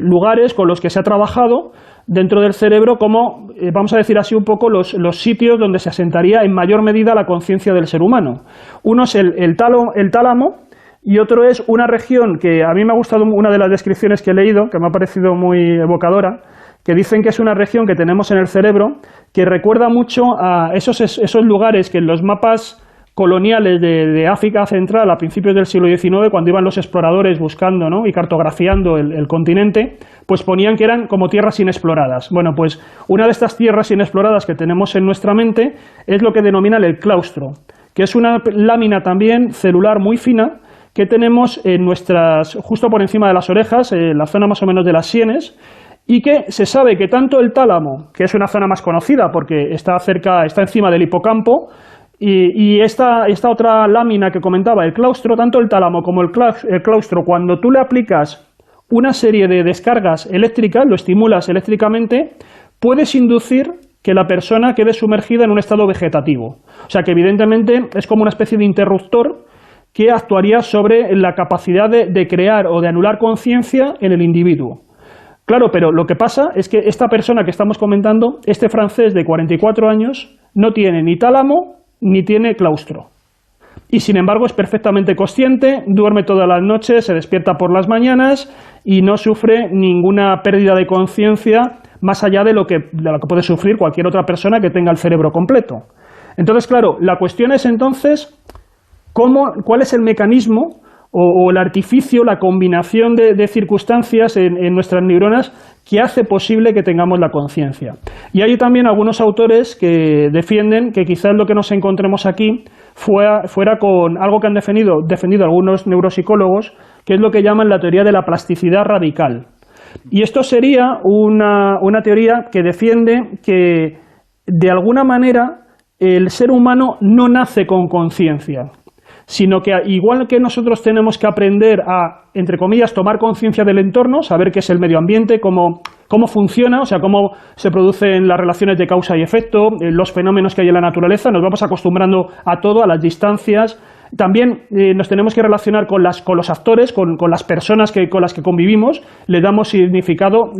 lugares con los que se ha trabajado dentro del cerebro como, vamos a decir así un poco, los sitios donde se asentaría en mayor medida la conciencia del ser humano. Uno es el tálamo y otro es una región que a mí me ha gustado, una de las descripciones que he leído, que me ha parecido muy evocadora, que dicen que es una región que tenemos en el cerebro que recuerda mucho a esos lugares que en los mapas coloniales de África Central a principios del siglo XIX, cuando iban los exploradores buscando, ¿no?, y cartografiando el continente, pues ponían que eran como tierras inexploradas. Bueno, pues una de estas tierras inexploradas que tenemos en nuestra mente es lo que denominan el claustro, que es una lámina también celular muy fina que tenemos en justo por encima de las orejas, en la zona más o menos de las sienes, y que se sabe que tanto el tálamo, que es una zona más conocida porque está encima del hipocampo, y esta otra lámina que comentaba, el claustro, tanto el tálamo como el claustro, cuando tú le aplicas una serie de descargas eléctricas, lo estimulas eléctricamente, puedes inducir que la persona quede sumergida en un estado vegetativo. O sea que evidentemente es como una especie de interruptor que actuaría sobre la capacidad de crear o de anular conciencia en el individuo. Claro, pero lo que pasa es que esta persona que estamos comentando, este francés de 44 años, no tiene ni tálamo ni tiene claustro. Y sin embargo es perfectamente consciente, duerme todas las noches, se despierta por las mañanas y no sufre ninguna pérdida de conciencia más allá de lo que puede sufrir cualquier otra persona que tenga el cerebro completo. Entonces, claro, la cuestión es entonces cuál es el mecanismo o el artificio, la combinación de circunstancias en nuestras neuronas que hace posible que tengamos la conciencia. Y hay también algunos autores que defienden que quizás lo que nos encontremos aquí fuera con algo que han defendido algunos neuropsicólogos, que es lo que llaman la teoría de la plasticidad radical. Y esto sería una teoría que defiende que, de alguna manera, el ser humano no nace con conciencia, sino que igual que nosotros tenemos que aprender a, entre comillas, tomar conciencia del entorno, saber qué es el medio ambiente, cómo funciona, o sea, cómo se producen las relaciones de causa y efecto, los fenómenos que hay en la naturaleza, nos vamos acostumbrando a todo, a las distancias. También nos tenemos que relacionar con los actores, con las personas con las que convivimos, le damos significado,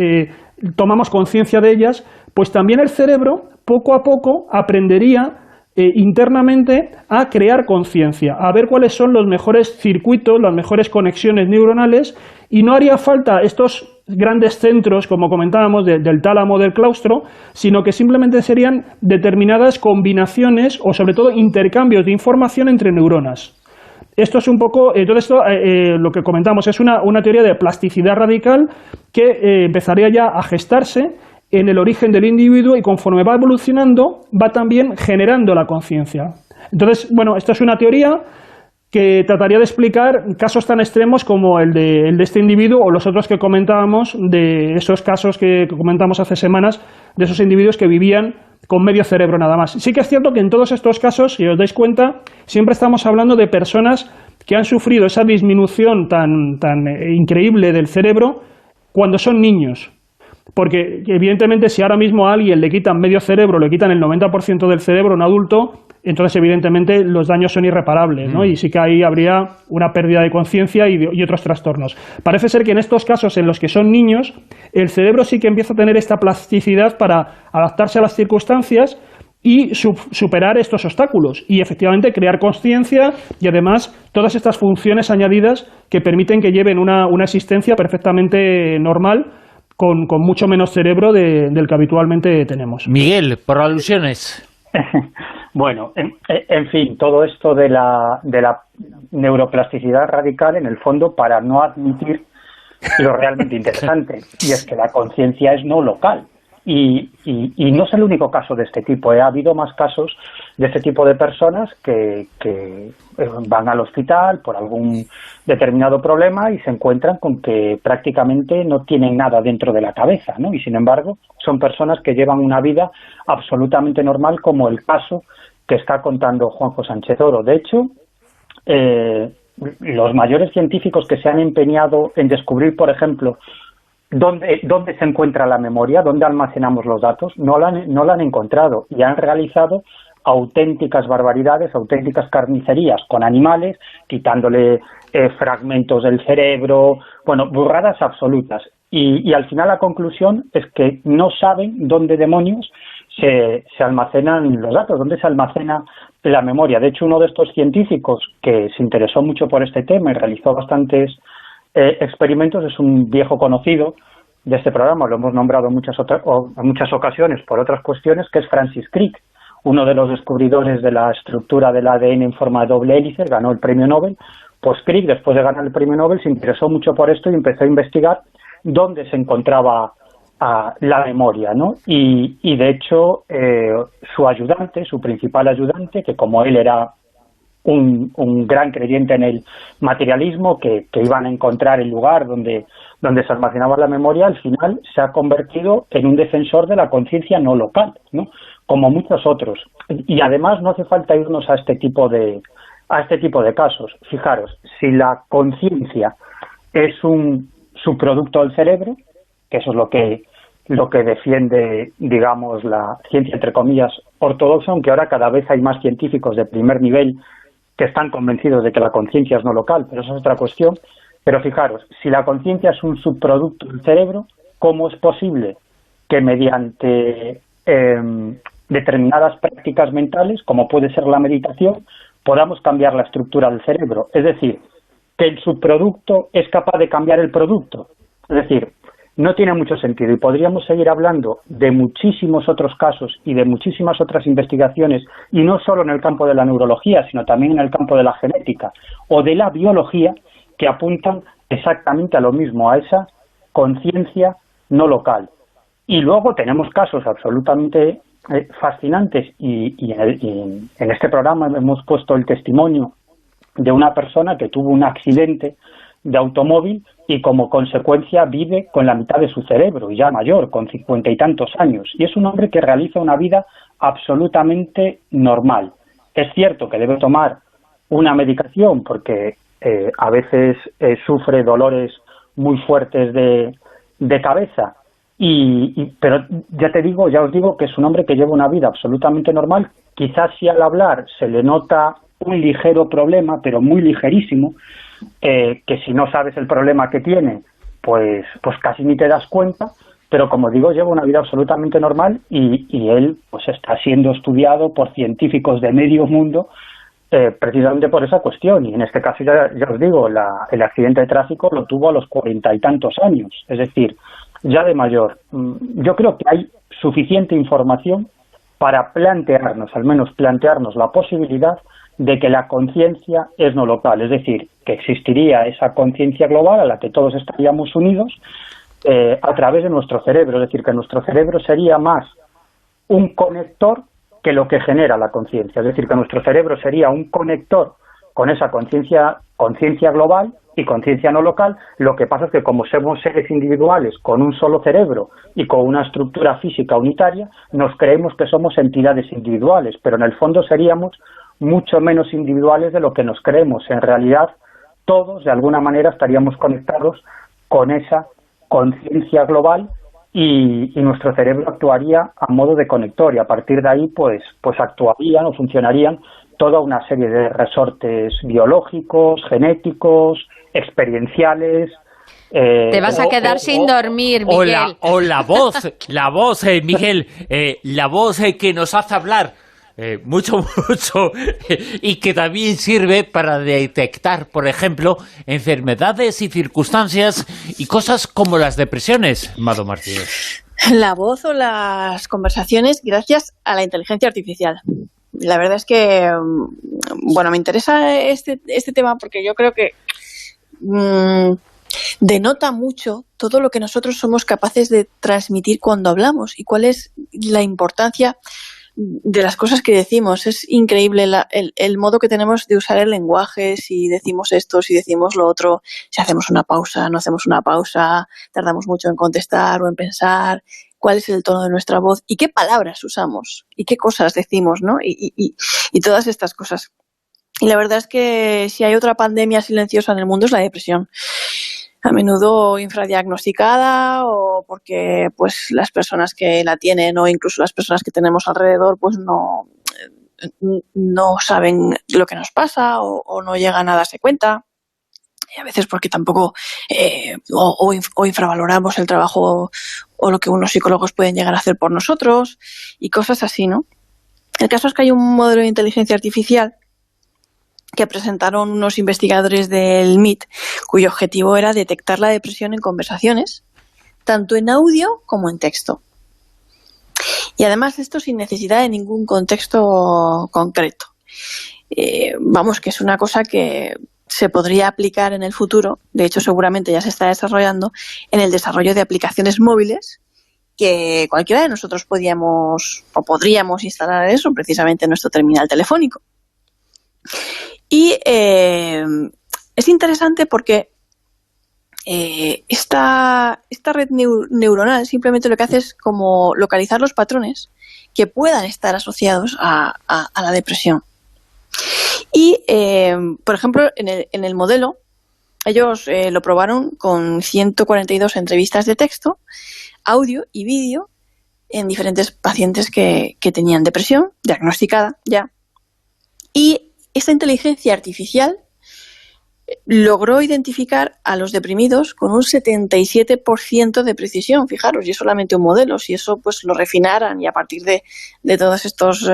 tomamos conciencia de ellas, pues también el cerebro, poco a poco, aprendería internamente a crear conciencia, a ver cuáles son los mejores circuitos, las mejores conexiones neuronales, y no haría falta estos grandes centros, como comentábamos, del tálamo, del claustro, sino que simplemente serían determinadas combinaciones o sobre todo intercambios de información entre neuronas. Esto es un poco, entonces lo que comentamos es una teoría de plasticidad radical que empezaría ya a gestarse en el origen del individuo y conforme va evolucionando va también generando la conciencia. Entonces, bueno, esto es una teoría que trataría de explicar casos tan extremos como el de este individuo o los otros que comentábamos, de esos casos que comentamos hace semanas, de esos individuos que vivían con medio cerebro nada más. Sí que es cierto que en todos estos casos, si os dais cuenta, siempre estamos hablando de personas que han sufrido esa disminución tan increíble del cerebro cuando son niños. Porque evidentemente si ahora mismo a alguien le quitan medio cerebro, le quitan el 90% del cerebro a un adulto, entonces evidentemente los daños son irreparables, ¿no? Y sí que ahí habría una pérdida de conciencia y otros trastornos. Parece ser que en estos casos en los que son niños, el cerebro sí que empieza a tener esta plasticidad para adaptarse a las circunstancias y superar estos obstáculos y efectivamente crear conciencia y además todas estas funciones añadidas que permiten que lleven una existencia perfectamente normal con mucho menos cerebro del que habitualmente tenemos. Miguel, por alusiones. Bueno, en fin, todo esto de la neuroplasticidad radical, en el fondo, para no admitir lo realmente interesante, y es que la conciencia es no local. Y no es el único caso de este tipo. Ha habido más casos de este tipo de personas que van al hospital por algún determinado problema y se encuentran con que prácticamente no tienen nada dentro de la cabeza, ¿no? Y sin embargo son personas que llevan una vida absolutamente normal, como el caso que está contando Juanjo Sánchez Oro. De hecho, los mayores científicos que se han empeñado en descubrir, por ejemplo, ¿Dónde se encuentra la memoria? ¿Dónde almacenamos los datos? No la han encontrado y han realizado auténticas barbaridades, auténticas carnicerías con animales, quitándole fragmentos del cerebro, bueno, burradas absolutas. Y al final la conclusión es que no saben dónde demonios se almacenan los datos, dónde se almacena la memoria. De hecho, uno de estos científicos que se interesó mucho por este tema y realizó bastantes experimentos es un viejo conocido de este programa, lo hemos nombrado en muchas ocasiones por otras cuestiones, que es Francis Crick, uno de los descubridores de la estructura del ADN en forma de doble hélice, ganó el premio Nobel. Pues Crick, después de ganar el premio Nobel, se interesó mucho por esto y empezó a investigar dónde se encontraba la memoria, ¿no? Y de hecho, su ayudante, su principal ayudante, que como él era un gran creyente en el materialismo, que iban a encontrar el lugar donde se almacenaba la memoria, al final se ha convertido en un defensor de la conciencia no local, ¿no? Como muchos otros. Y además no hace falta irnos a este tipo de casos. Fijaros, si la conciencia es un subproducto del cerebro, que eso es lo que defiende, digamos, la ciencia, entre comillas, ortodoxa, aunque ahora cada vez hay más científicos de primer nivel que están convencidos de que la conciencia es no local, pero eso es otra cuestión. Pero fijaros, si la conciencia es un subproducto del cerebro, ¿cómo es posible que mediante determinadas prácticas mentales, como puede ser la meditación, podamos cambiar la estructura del cerebro? Es decir, que el subproducto es capaz de cambiar el producto. Es decir, no tiene mucho sentido y podríamos seguir hablando de muchísimos otros casos y de muchísimas otras investigaciones, y no solo en el campo de la neurología, sino también en el campo de la genética o de la biología, que apuntan exactamente a lo mismo, a esa conciencia no local. Y luego tenemos casos absolutamente fascinantes y en este programa hemos puesto el testimonio de una persona que tuvo un accidente de automóvil y como consecuencia vive con la mitad de su cerebro, ya mayor, con 50 y tantos años. Y es un hombre que realiza una vida absolutamente normal. Es cierto que debe tomar una medicación porque a veces sufre dolores muy fuertes de cabeza, pero ya os digo que es un hombre que lleva una vida absolutamente normal. Quizás si al hablar se le nota un ligero problema, pero muy ligerísimo, que si no sabes el problema que tiene, pues casi ni te das cuenta, pero como digo, lleva una vida absolutamente normal y él pues está siendo estudiado por científicos de medio mundo precisamente por esa cuestión. Y en este caso, ya os digo, el accidente de tráfico lo tuvo a los 40 y tantos años, es decir, ya de mayor. Yo creo que hay suficiente información para plantearnos, al menos plantearnos la posibilidad de que la conciencia es no local, es decir, que existiría esa conciencia global a la que todos estaríamos unidos a través de nuestro cerebro, es decir, que nuestro cerebro sería más un conector que lo que genera la conciencia, es decir, que nuestro cerebro sería un conector con esa conciencia global y conciencia no local. Lo que pasa es que como somos seres individuales con un solo cerebro y con una estructura física unitaria, nos creemos que somos entidades individuales, pero en el fondo seríamos mucho menos individuales de lo que nos creemos. En realidad, todos, de alguna manera, estaríamos conectados con esa conciencia global y nuestro cerebro actuaría a modo de conector, y a partir de ahí, pues actuarían o funcionarían toda una serie de resortes biológicos, genéticos, experienciales. Te vas a quedar sin dormir, Miguel. O la voz, Miguel, la voz que nos hace hablar. Mucho, y que también sirve para detectar, por ejemplo, enfermedades y circunstancias y cosas como las depresiones, Mado Martínez. La voz o las conversaciones gracias a la inteligencia artificial. La verdad es que, bueno, me interesa este tema porque yo creo que denota mucho todo lo que nosotros somos capaces de transmitir cuando hablamos y cuál es la importancia de las cosas que decimos. Es increíble el modo que tenemos de usar el lenguaje, si decimos esto, si decimos lo otro, si hacemos una pausa, no hacemos una pausa, tardamos mucho en contestar o en pensar, cuál es el tono de nuestra voz y qué palabras usamos y qué cosas decimos, ¿no? Y todas estas cosas. Y la verdad es que si hay otra pandemia silenciosa en el mundo es la depresión. A menudo infradiagnosticada o porque pues las personas que la tienen o incluso las personas que tenemos alrededor pues no saben lo que nos pasa o no llegan a darse cuenta. Y a veces porque tampoco o infravaloramos el trabajo o lo que unos psicólogos pueden llegar a hacer por nosotros y cosas así, ¿no? El caso es que hay un modelo de inteligencia artificial que presentaron unos investigadores del MIT, cuyo objetivo era detectar la depresión en conversaciones, tanto en audio como en texto. Y además esto sin necesidad de ningún contexto concreto. Vamos, que es una cosa que se podría aplicar en el futuro, de hecho seguramente ya se está desarrollando, en el desarrollo de aplicaciones móviles que cualquiera de nosotros podríamos instalar eso precisamente en nuestro terminal telefónico. Y es interesante porque esta red neuronal simplemente lo que hace es como localizar los patrones que puedan estar asociados a la depresión. Y, por ejemplo, en el modelo, ellos lo probaron con 142 entrevistas de texto, audio y vídeo en diferentes pacientes que tenían depresión diagnosticada ya. Y esta inteligencia artificial logró identificar a los deprimidos con un 77% de precisión, fijaros, y es solamente un modelo. Si eso pues lo refinaran y a partir de todos estos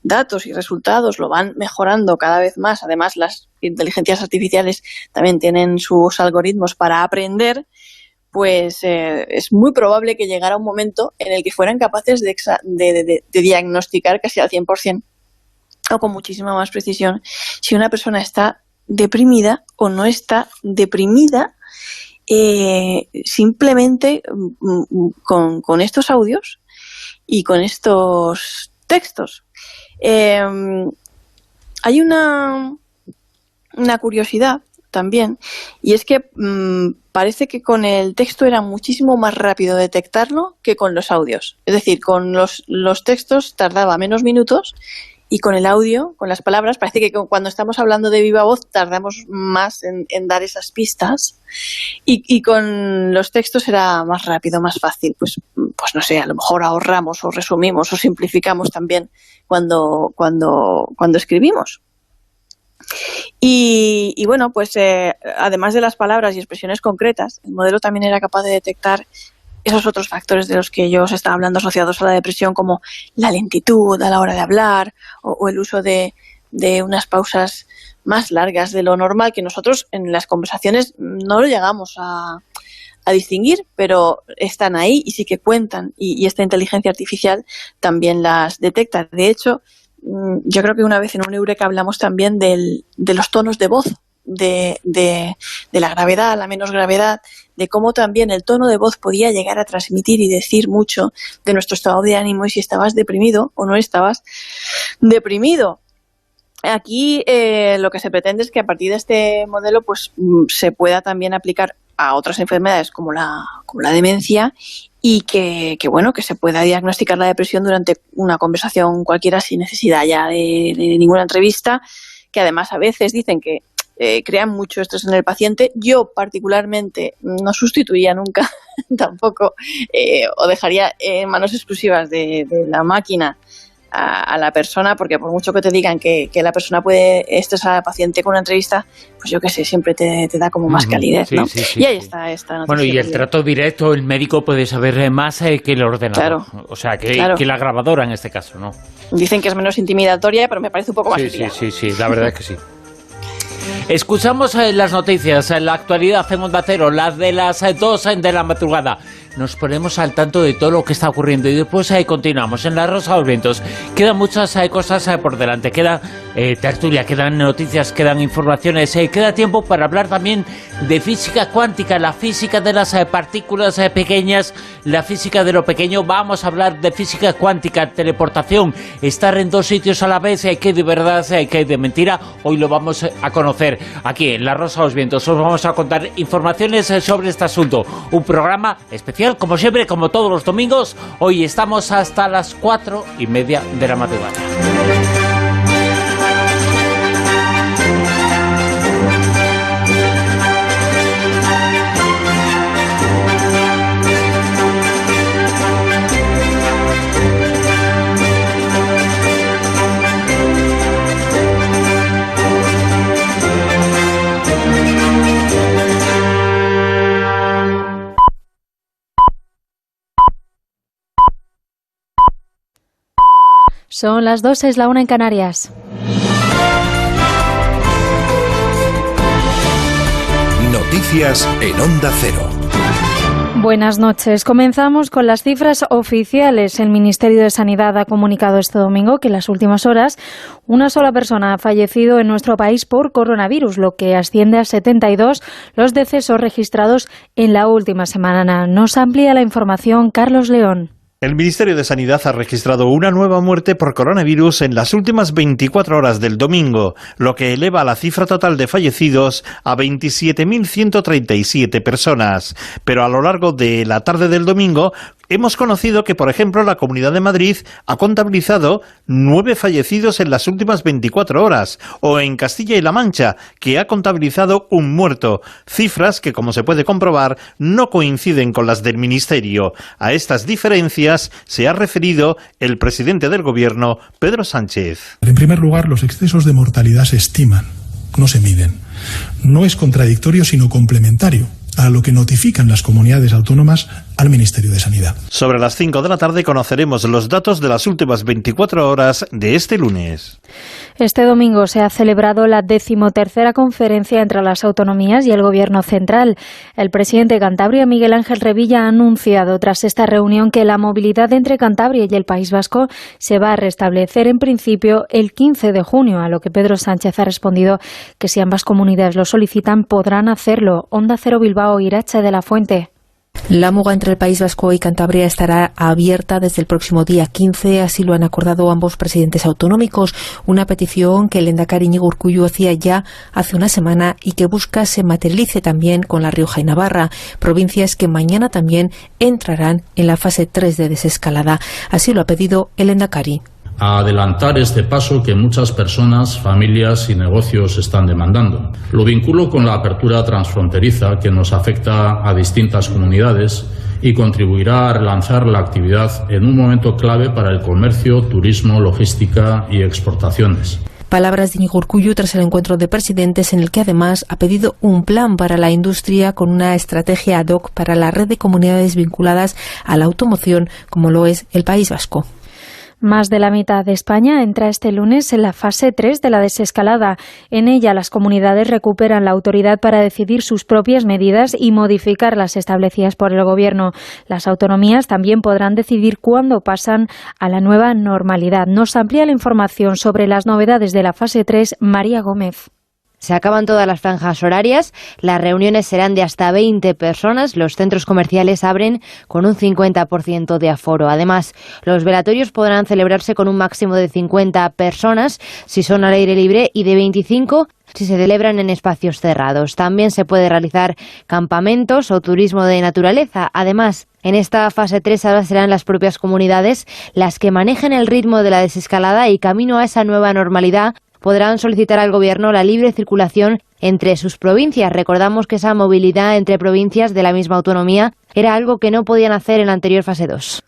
datos y resultados lo van mejorando cada vez más, además las inteligencias artificiales también tienen sus algoritmos para aprender, pues es muy probable que llegara un momento en el que fueran capaces de diagnosticar casi al 100% o con muchísima más precisión si una persona está deprimida o no está deprimida, simplemente con estos audios y con estos textos. Hay una curiosidad también, y es que parece que con el texto era muchísimo más rápido detectarlo que con los audios. Es decir, con los textos tardaba menos minutos, y con el audio, con las palabras, parece que cuando estamos hablando de viva voz tardamos más en dar esas pistas, y con los textos era más rápido, más fácil. Pues no sé, a lo mejor ahorramos o resumimos o simplificamos también cuando escribimos. Y bueno, pues además de las palabras y expresiones concretas, el modelo también era capaz de detectar esos otros factores de los que yo os estaba hablando asociados a la depresión, como la lentitud a la hora de hablar o el uso de unas pausas más largas de lo normal, que nosotros en las conversaciones no lo llegamos a distinguir, pero están ahí y sí que cuentan, y esta inteligencia artificial también las detecta. De hecho, yo creo que una vez en un Eureka hablamos también de los tonos de voz, de la gravedad, la menos gravedad, de cómo también el tono de voz podía llegar a transmitir y decir mucho de nuestro estado de ánimo y si estabas deprimido o no estabas deprimido. Aquí lo que se pretende es que a partir de este modelo pues se pueda también aplicar a otras enfermedades como la demencia, y que se pueda diagnosticar la depresión durante una conversación cualquiera sin necesidad ya de ninguna entrevista, que además a veces dicen que crean mucho estrés en el paciente. Yo particularmente no sustituiría nunca tampoco o dejaría en manos exclusivas de la máquina a la persona, porque por mucho que te digan que la persona puede estresar al paciente con una entrevista, pues yo qué sé, siempre te da como más calidez, ¿no? Sí, y ahí está esta noticia. Bueno, y el trato directo, el médico puede saber más que el ordenador. Claro, o sea, que la grabadora en este caso, ¿no? Dicen que es menos intimidatoria, pero me parece un poco más útil. Sí, la verdad es que sí. Escuchamos las noticias, la actualidad en Onda Cero, las de las 2 de la madrugada. Nos ponemos al tanto de todo lo que está ocurriendo y después continuamos en La Rosa de los Vientos. Quedan muchas cosas por delante, queda tertulia, quedan noticias, quedan informaciones, queda tiempo para hablar también de física cuántica, la física de las partículas pequeñas, la física de lo pequeño. Vamos a hablar de física cuántica, teleportación, estar en dos sitios a la vez, que de verdad, que de mentira. Hoy lo vamos a conocer aquí en La Rosa de los Vientos. Os vamos a contar informaciones sobre este asunto. Un programa especial, como siempre, como todos los domingos. Hoy estamos hasta las 4:30 de la madrugada. Son las 2, es la 1 en Canarias. Noticias en Onda Cero. Buenas noches. Comenzamos con las cifras oficiales. El Ministerio de Sanidad ha comunicado este domingo que en las últimas horas una sola persona ha fallecido en nuestro país por coronavirus, lo que asciende a 72 los decesos registrados en la última semana. Nos amplía la información Carlos León. El Ministerio de Sanidad ha registrado una nueva muerte por coronavirus en las últimas 24 horas del domingo, lo que eleva la cifra total de fallecidos a 27.137 personas. Pero a lo largo de la tarde del domingo hemos conocido que, por ejemplo, la Comunidad de Madrid ha contabilizado 9 fallecidos en las últimas 24 horas, o en Castilla y La Mancha, que ha contabilizado un muerto, cifras que, como se puede comprobar, no coinciden con las del Ministerio. A estas diferencias se ha referido el presidente del Gobierno, Pedro Sánchez. En primer lugar, los excesos de mortalidad se estiman, no se miden. No es contradictorio, sino complementario a lo que notifican las comunidades autónomas al Ministerio de Sanidad. Sobre las 5 de la tarde conoceremos los datos de las últimas 24 horas de este lunes. Este domingo se ha celebrado la 13ª conferencia entre las autonomías y el Gobierno central. El presidente de Cantabria, Miguel Ángel Revilla, ha anunciado tras esta reunión que la movilidad entre Cantabria y el País Vasco se va a restablecer en principio el 15 de junio, a lo que Pedro Sánchez ha respondido que si ambas comunidades lo solicitan podrán hacerlo. Onda Cero Bilbao, Irache de la Fuente. La muga entre el País Vasco y Cantabria estará abierta desde el próximo día 15, así lo han acordado ambos presidentes autonómicos, una petición que el lehendakari Iñigo Urkullu hacía ya hace una semana y que busca se materialice también con La Rioja y Navarra, provincias que mañana también entrarán en la fase 3 de desescalada. Así lo ha pedido el lehendakari. A adelantar este paso que muchas personas, familias y negocios están demandando. Lo vinculo con la apertura transfronteriza que nos afecta a distintas comunidades y contribuirá a relanzar la actividad en un momento clave para el comercio, turismo, logística y exportaciones. Palabras de Iñigo Urkullu tras el encuentro de presidentes en el que además ha pedido un plan para la industria con una estrategia ad hoc para la red de comunidades vinculadas a la automoción como lo es el País Vasco. Más de la mitad de España entra este lunes en la fase 3 de la desescalada. En ella, las comunidades recuperan la autoridad para decidir sus propias medidas y modificar las establecidas por el Gobierno. Las autonomías también podrán decidir cuándo pasan a la nueva normalidad. Nos amplía la información sobre las novedades de la fase 3, María Gómez. Se acaban todas las franjas horarias, las reuniones serán de hasta 20 personas, los centros comerciales abren con un 50% de aforo. Además, los velatorios podrán celebrarse con un máximo de 50 personas si son al aire libre y de 25 si se celebran en espacios cerrados. También se puede realizar campamentos o turismo de naturaleza. Además, en esta fase 3 ahora serán las propias comunidades las que manejen el ritmo de la desescalada y camino a esa nueva normalidad podrán solicitar al Gobierno la libre circulación entre sus provincias. Recordamos que esa movilidad entre provincias de la misma autonomía era algo que no podían hacer en la anterior fase 2.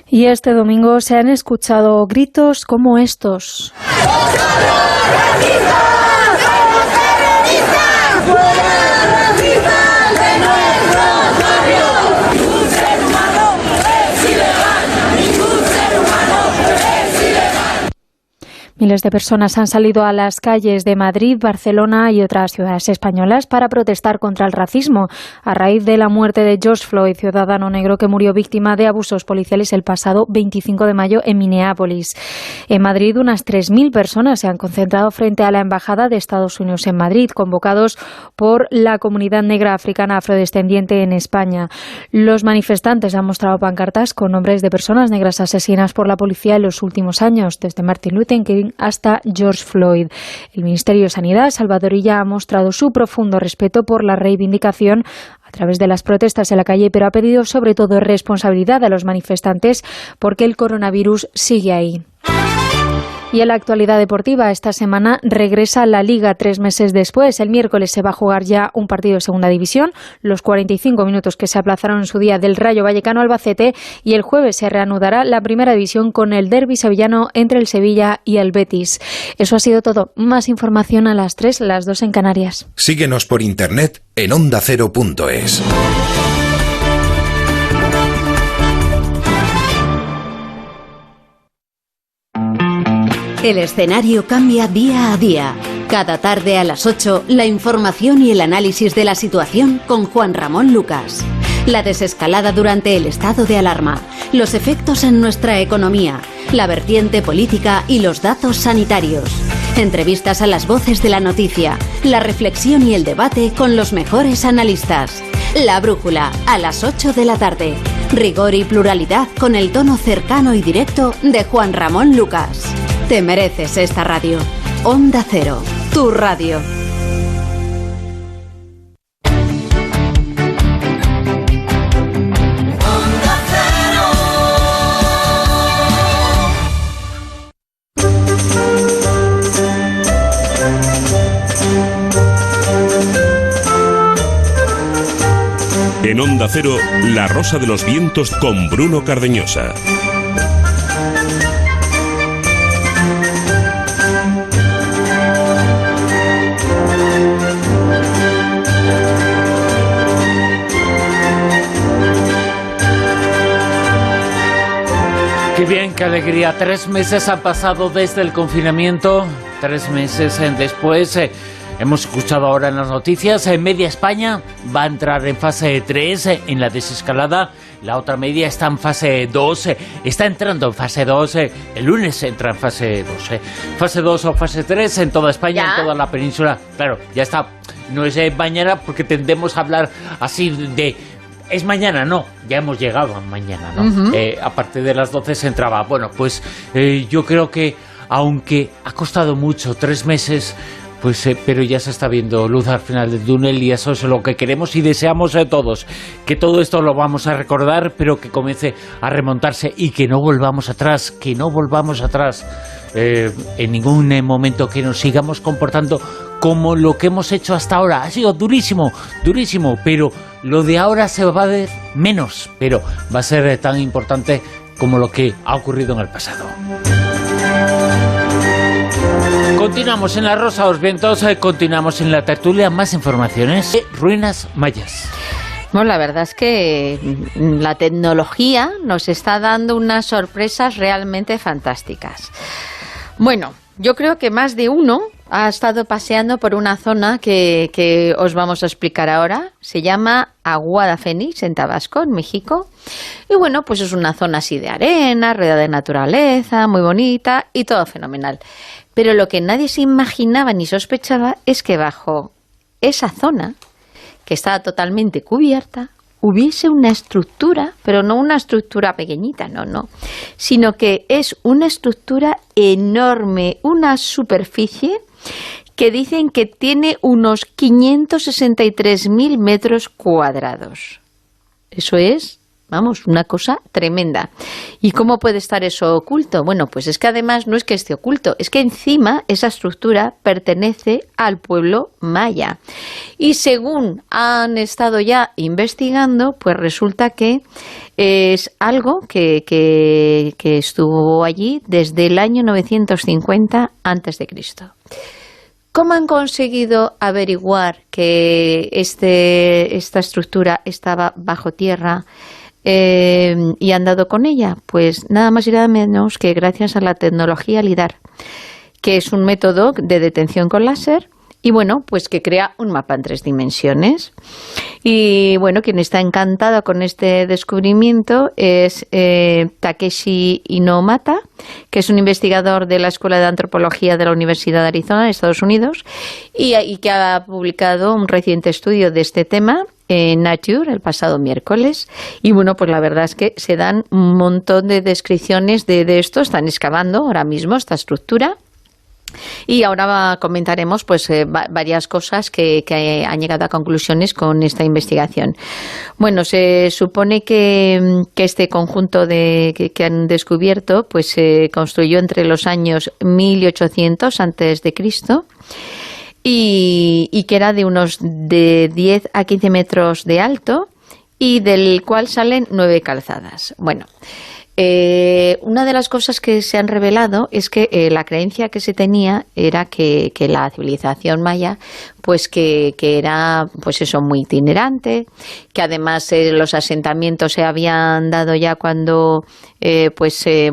Y este domingo se han escuchado gritos como estos. Miles de personas han salido a las calles de Madrid, Barcelona y otras ciudades españolas para protestar contra el racismo a raíz de la muerte de George Floyd, ciudadano negro que murió víctima de abusos policiales el pasado 25 de mayo en Minneapolis. En Madrid, unas 3.000 personas se han concentrado frente a la Embajada de Estados Unidos en Madrid, convocados por la comunidad negra africana afrodescendiente en España. Los manifestantes han mostrado pancartas con nombres de personas negras asesinadas por la policía en los últimos años, desde Martin Luther King hasta George Floyd. El Ministerio de Sanidad, Salvador Illa, ha mostrado su profundo respeto por la reivindicación a través de las protestas en la calle, pero ha pedido sobre todo responsabilidad a los manifestantes porque el coronavirus sigue ahí. Y en la actualidad deportiva, esta semana regresa la Liga 3 meses después. El miércoles se va a jugar ya un partido de Segunda División, los 45 minutos que se aplazaron en su día del Rayo Vallecano Albacete, y el jueves se reanudará la Primera División con el derbi sevillano entre el Sevilla y el Betis. Eso ha sido todo. Más información a las 3, las 2 en Canarias. Síguenos por internet en ondacero.es. El escenario cambia día a día. Cada tarde a las 8, la información y el análisis de la situación con Juan Ramón Lucas. La desescalada durante el estado de alarma, los efectos en nuestra economía, la vertiente política y los datos sanitarios. Entrevistas a las voces de la noticia, la reflexión y el debate con los mejores analistas. La Brújula, a las 8 de la tarde. Rigor y pluralidad con el tono cercano y directo de Juan Ramón Lucas. Te mereces esta radio. Onda Cero, tu radio. En Onda Cero, La Rosa de los Vientos con Bruno Cardeñosa. Qué bien, qué alegría. 3 meses han pasado desde el confinamiento, 3 meses después. Hemos escuchado ahora en las noticias, media España va a entrar en fase 3 en la desescalada, la otra media está en fase 2, está entrando en fase 2, el lunes entra en fase 2. Fase 2 o fase 3 en toda España, ¿ya? En toda la península, claro, ya está, no es mañana porque tendemos a hablar así de... Es mañana, no, ya hemos llegado a mañana, ¿no? Aparte de las 12 se entraba. Bueno, pues yo creo que aunque ha costado mucho, 3 meses... Pues, pero ya se está viendo luz al final del túnel y eso es lo que queremos y deseamos todos, que todo esto lo vamos a recordar, pero que comience a remontarse y que no volvamos atrás, en ningún momento, que nos sigamos comportando como lo que hemos hecho hasta ahora. Ha sido durísimo, pero lo de ahora se va a ver menos, pero va a ser tan importante como lo que ha ocurrido en el pasado. Continuamos en La Rosa de los Vientos, continuamos en la tertulia, más informaciones. Ruinas mayas. Bueno, la verdad es que la tecnología nos está dando unas sorpresas realmente fantásticas. Bueno, yo creo que más de uno ha estado paseando por una zona que os vamos a explicar ahora. Se llama Aguada Fénix, en Tabasco, en México. Y bueno, pues es una zona así de arena, rodeada de naturaleza, muy bonita y todo fenomenal. Pero lo que nadie se imaginaba ni sospechaba es que bajo esa zona, que estaba totalmente cubierta, hubiese una estructura, pero no una estructura pequeñita, no, sino que es una estructura enorme, una superficie que dicen que tiene unos 563.000 metros cuadrados. Eso es, vamos, una cosa tremenda. ¿Y cómo puede estar eso oculto? Bueno, pues es que además no es que esté oculto, es que encima esa estructura pertenece al pueblo maya. Y según han estado ya investigando, pues resulta que es algo que estuvo allí desde el año 950 a.C. ¿Cómo han conseguido averiguar que esta estructura estaba bajo tierra y han dado con ella? Pues nada más y nada menos que gracias a la tecnología LIDAR, que es un método de detención con láser y bueno, pues que crea un mapa en 3 dimensiones. Y bueno, quien está encantado con este descubrimiento es Takeshi Inomata, que es un investigador de la Escuela de Antropología de la Universidad de Arizona, de Estados Unidos, y que ha publicado un reciente estudio de este tema en Nature el pasado miércoles. Y bueno, pues la verdad es que se dan un montón de descripciones de esto. Están excavando ahora mismo esta estructura. Y ahora comentaremos pues varias cosas que han llegado a conclusiones con esta investigación. Bueno, se supone que este conjunto que han descubierto pues se construyó entre los años 1800 a.C. y que era de unos de 10 a 15 metros de alto y del cual salen 9 calzadas. Bueno, una de las cosas que se han revelado es que la creencia que se tenía era que la civilización maya pues que era pues eso, muy itinerante, que además los asentamientos se habían dado ya cuando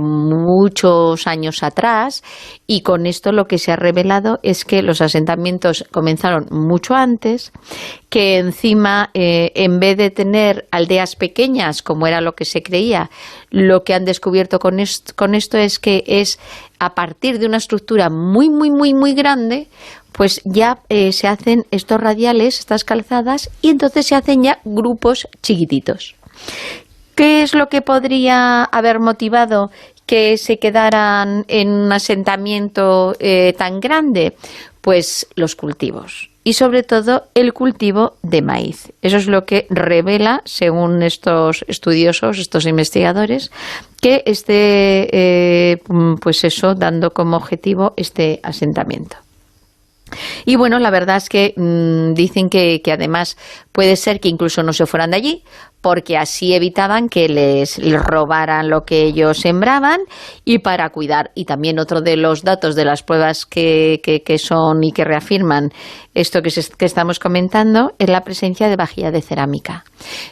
muchos años atrás, y con esto lo que se ha revelado es que los asentamientos comenzaron mucho antes, que encima, en vez de tener aldeas pequeñas, como era lo que se creía, lo que han descubierto con esto es que es a partir de una estructura muy, muy, muy, muy grande, pues ya se hacen estos radiales, estas calzadas, y entonces se hacen ya grupos chiquititos. ¿Qué es lo que podría haber motivado que se quedaran en un asentamiento tan grande? Pues los cultivos. Y sobre todo el cultivo de maíz. Eso es lo que revela, según estos estudiosos, estos investigadores, que pues eso, dando como objetivo este asentamiento. Y bueno, la verdad es que dicen que además puede ser que incluso no se fueran de allí, porque así evitaban que les robaran lo que ellos sembraban, y para cuidar. Y también otro de los datos de las pruebas que son y que reafirman esto que estamos comentando es la presencia de vajilla de cerámica.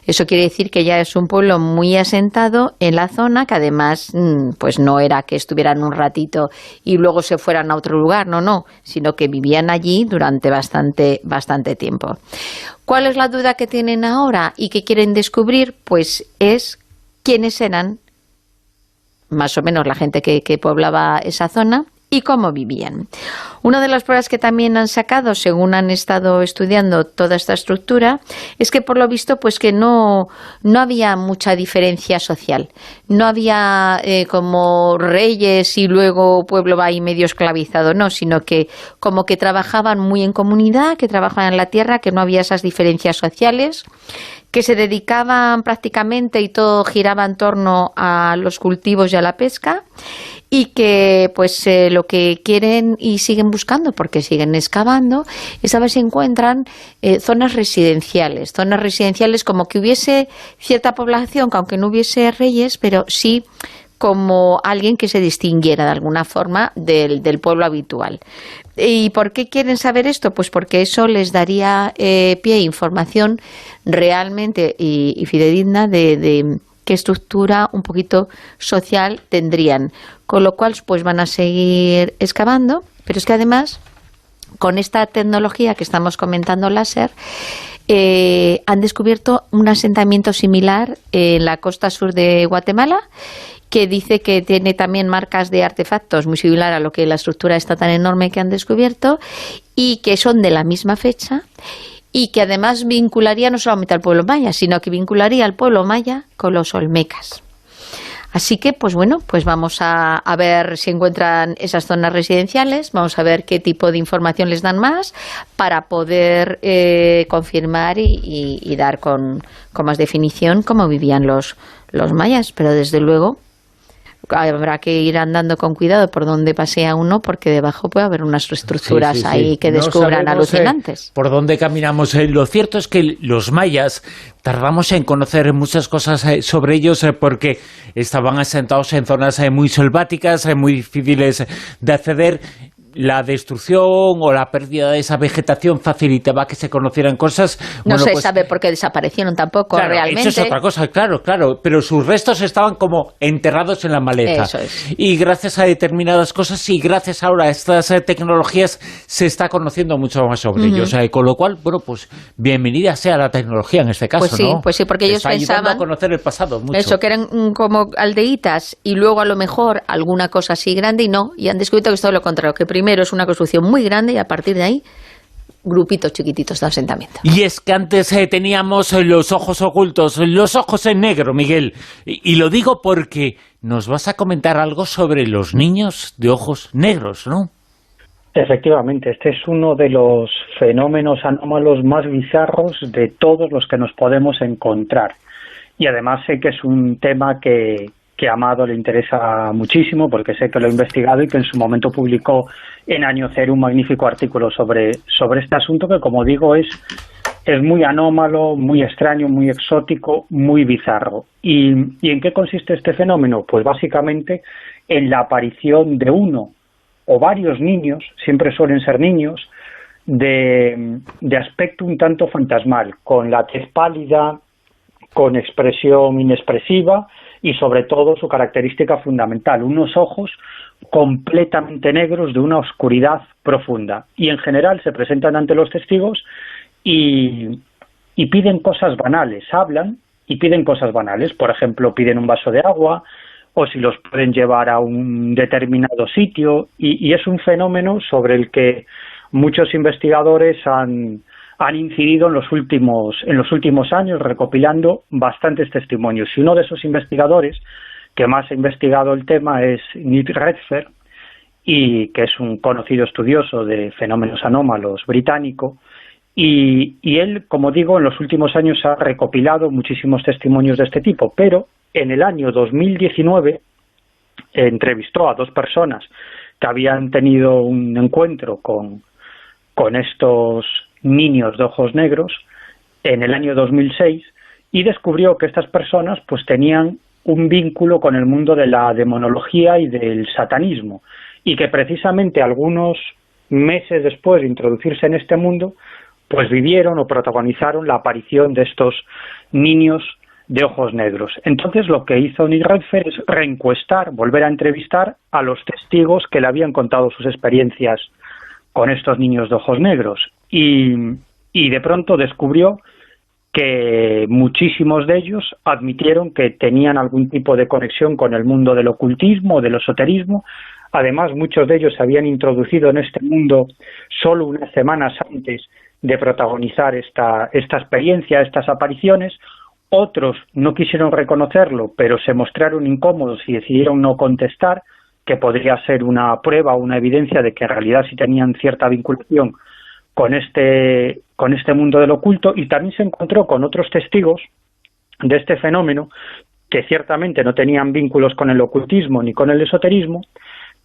Eso quiere decir que ya es un pueblo muy asentado en la zona, que además pues no era que estuvieran un ratito y luego se fueran a otro lugar, no, sino que vivían allí durante bastante tiempo. ¿Cuál es la duda que tienen ahora y que quieren descubrir? Pues es quiénes eran más o menos la gente que poblaba esa zona y cómo vivían. Una de las pruebas que también han sacado, según han estado estudiando toda esta estructura, es que por lo visto pues que no había mucha diferencia social. No había como reyes y luego pueblo va y medio esclavizado, no, sino que como que trabajaban muy en comunidad, que trabajaban en la tierra, que no había esas diferencias sociales, que se dedicaban prácticamente y todo giraba en torno a los cultivos y a la pesca, y que pues lo que quieren y siguen buscando, porque siguen excavando, es a ver si encuentran zonas residenciales como que hubiese cierta población, que aunque no hubiese reyes, pero sí como alguien que se distinguiera de alguna forma del pueblo habitual. ¿Y por qué quieren saber esto? Pues porque eso les daría pie a información realmente y fidedigna de qué estructura un poquito social tendrían. Con lo cual pues van a seguir excavando, pero es que además con esta tecnología que estamos comentando láser, han descubierto un asentamiento similar en la costa sur de Guatemala, que dice que tiene también marcas de artefactos muy similar a lo que la estructura está tan enorme que han descubierto, y que son de la misma fecha, y que además vincularía no solamente al pueblo maya, sino que vincularía al pueblo maya con los olmecas. Así que, pues bueno, pues vamos a ver si encuentran esas zonas residenciales, vamos a ver qué tipo de información les dan más para poder confirmar y dar con más definición cómo vivían los mayas. Pero desde luego habrá que ir andando con cuidado por donde pasea uno, porque debajo puede haber unas estructuras ahí que descubran alucinantes. Por dónde caminamos. Lo cierto es que los mayas tardamos en conocer muchas cosas sobre ellos porque estaban asentados en zonas muy selváticas, muy difíciles de acceder. La destrucción o la pérdida de esa vegetación facilitaba que se conocieran cosas. No se sabe por qué desaparecieron tampoco, claro, realmente. Eso es otra cosa, claro, pero sus restos estaban como enterrados en la maleza. Eso es. Y gracias a determinadas cosas y gracias ahora a estas tecnologías se está conociendo mucho más sobre ellos. Con lo cual, bueno, pues bienvenida sea la tecnología en este caso, ¿no? Pues sí, porque ellos pensaban a conocer el pasado mucho. Eso, que eran como aldeitas y luego a lo mejor alguna cosa así grande, y han descubierto que es todo lo contrario, que primero es una construcción muy grande y a partir de ahí grupitos chiquititos de asentamiento. Y es que antes teníamos los ojos ocultos, los ojos en negro, Miguel. Y lo digo porque nos vas a comentar algo sobre los niños de ojos negros, ¿no? Efectivamente, este es uno de los fenómenos anómalos más bizarros de todos los que nos podemos encontrar. Y además sé que es un tema que a Amado le interesa muchísimo, porque sé que lo ha investigado y que en su momento publicó en Año Cero un magnífico artículo sobre este asunto, que, como digo, es muy anómalo, muy extraño, muy exótico, muy bizarro. ¿Y en qué consiste este fenómeno? Pues básicamente en la aparición de uno o varios niños, siempre suelen ser niños, de aspecto un tanto fantasmal, con la tez pálida, con expresión inexpresiva, y sobre todo su característica fundamental, unos ojos completamente negros de una oscuridad profunda. Y en general se presentan ante los testigos y y piden cosas banales, hablan y piden cosas banales, por ejemplo, piden un vaso de agua o si los pueden llevar a un determinado sitio, y es un fenómeno sobre el que muchos investigadores han incidido en los últimos años, recopilando bastantes testimonios. Y uno de esos investigadores que más ha investigado el tema es Nick Redfern, y que es un conocido estudioso de fenómenos anómalos británico, y él, como digo, en los últimos años ha recopilado muchísimos testimonios de este tipo, pero en el año 2019 entrevistó a 2 personas que habían tenido un encuentro con estos niños de ojos negros en el año 2006, y descubrió que estas personas pues tenían un vínculo con el mundo de la demonología y del satanismo, y que precisamente algunos meses después de introducirse en este mundo pues vivieron o protagonizaron la aparición de estos niños de ojos negros. Entonces lo que hizo Nick Redfern es reencuestar, volver a entrevistar a los testigos que le habían contado sus experiencias con estos niños de ojos negros, y de pronto descubrió que muchísimos de ellos admitieron que tenían algún tipo de conexión con el mundo del ocultismo o del esoterismo. Además, muchos de ellos se habían introducido en este mundo solo unas semanas antes de protagonizar esta experiencia, estas apariciones. Otros no quisieron reconocerlo, pero se mostraron incómodos y decidieron no contestar, que podría ser una prueba o una evidencia de que en realidad sí tenían cierta vinculación con este mundo del oculto. Y también se encontró con otros testigos de este fenómeno que ciertamente no tenían vínculos con el ocultismo ni con el esoterismo,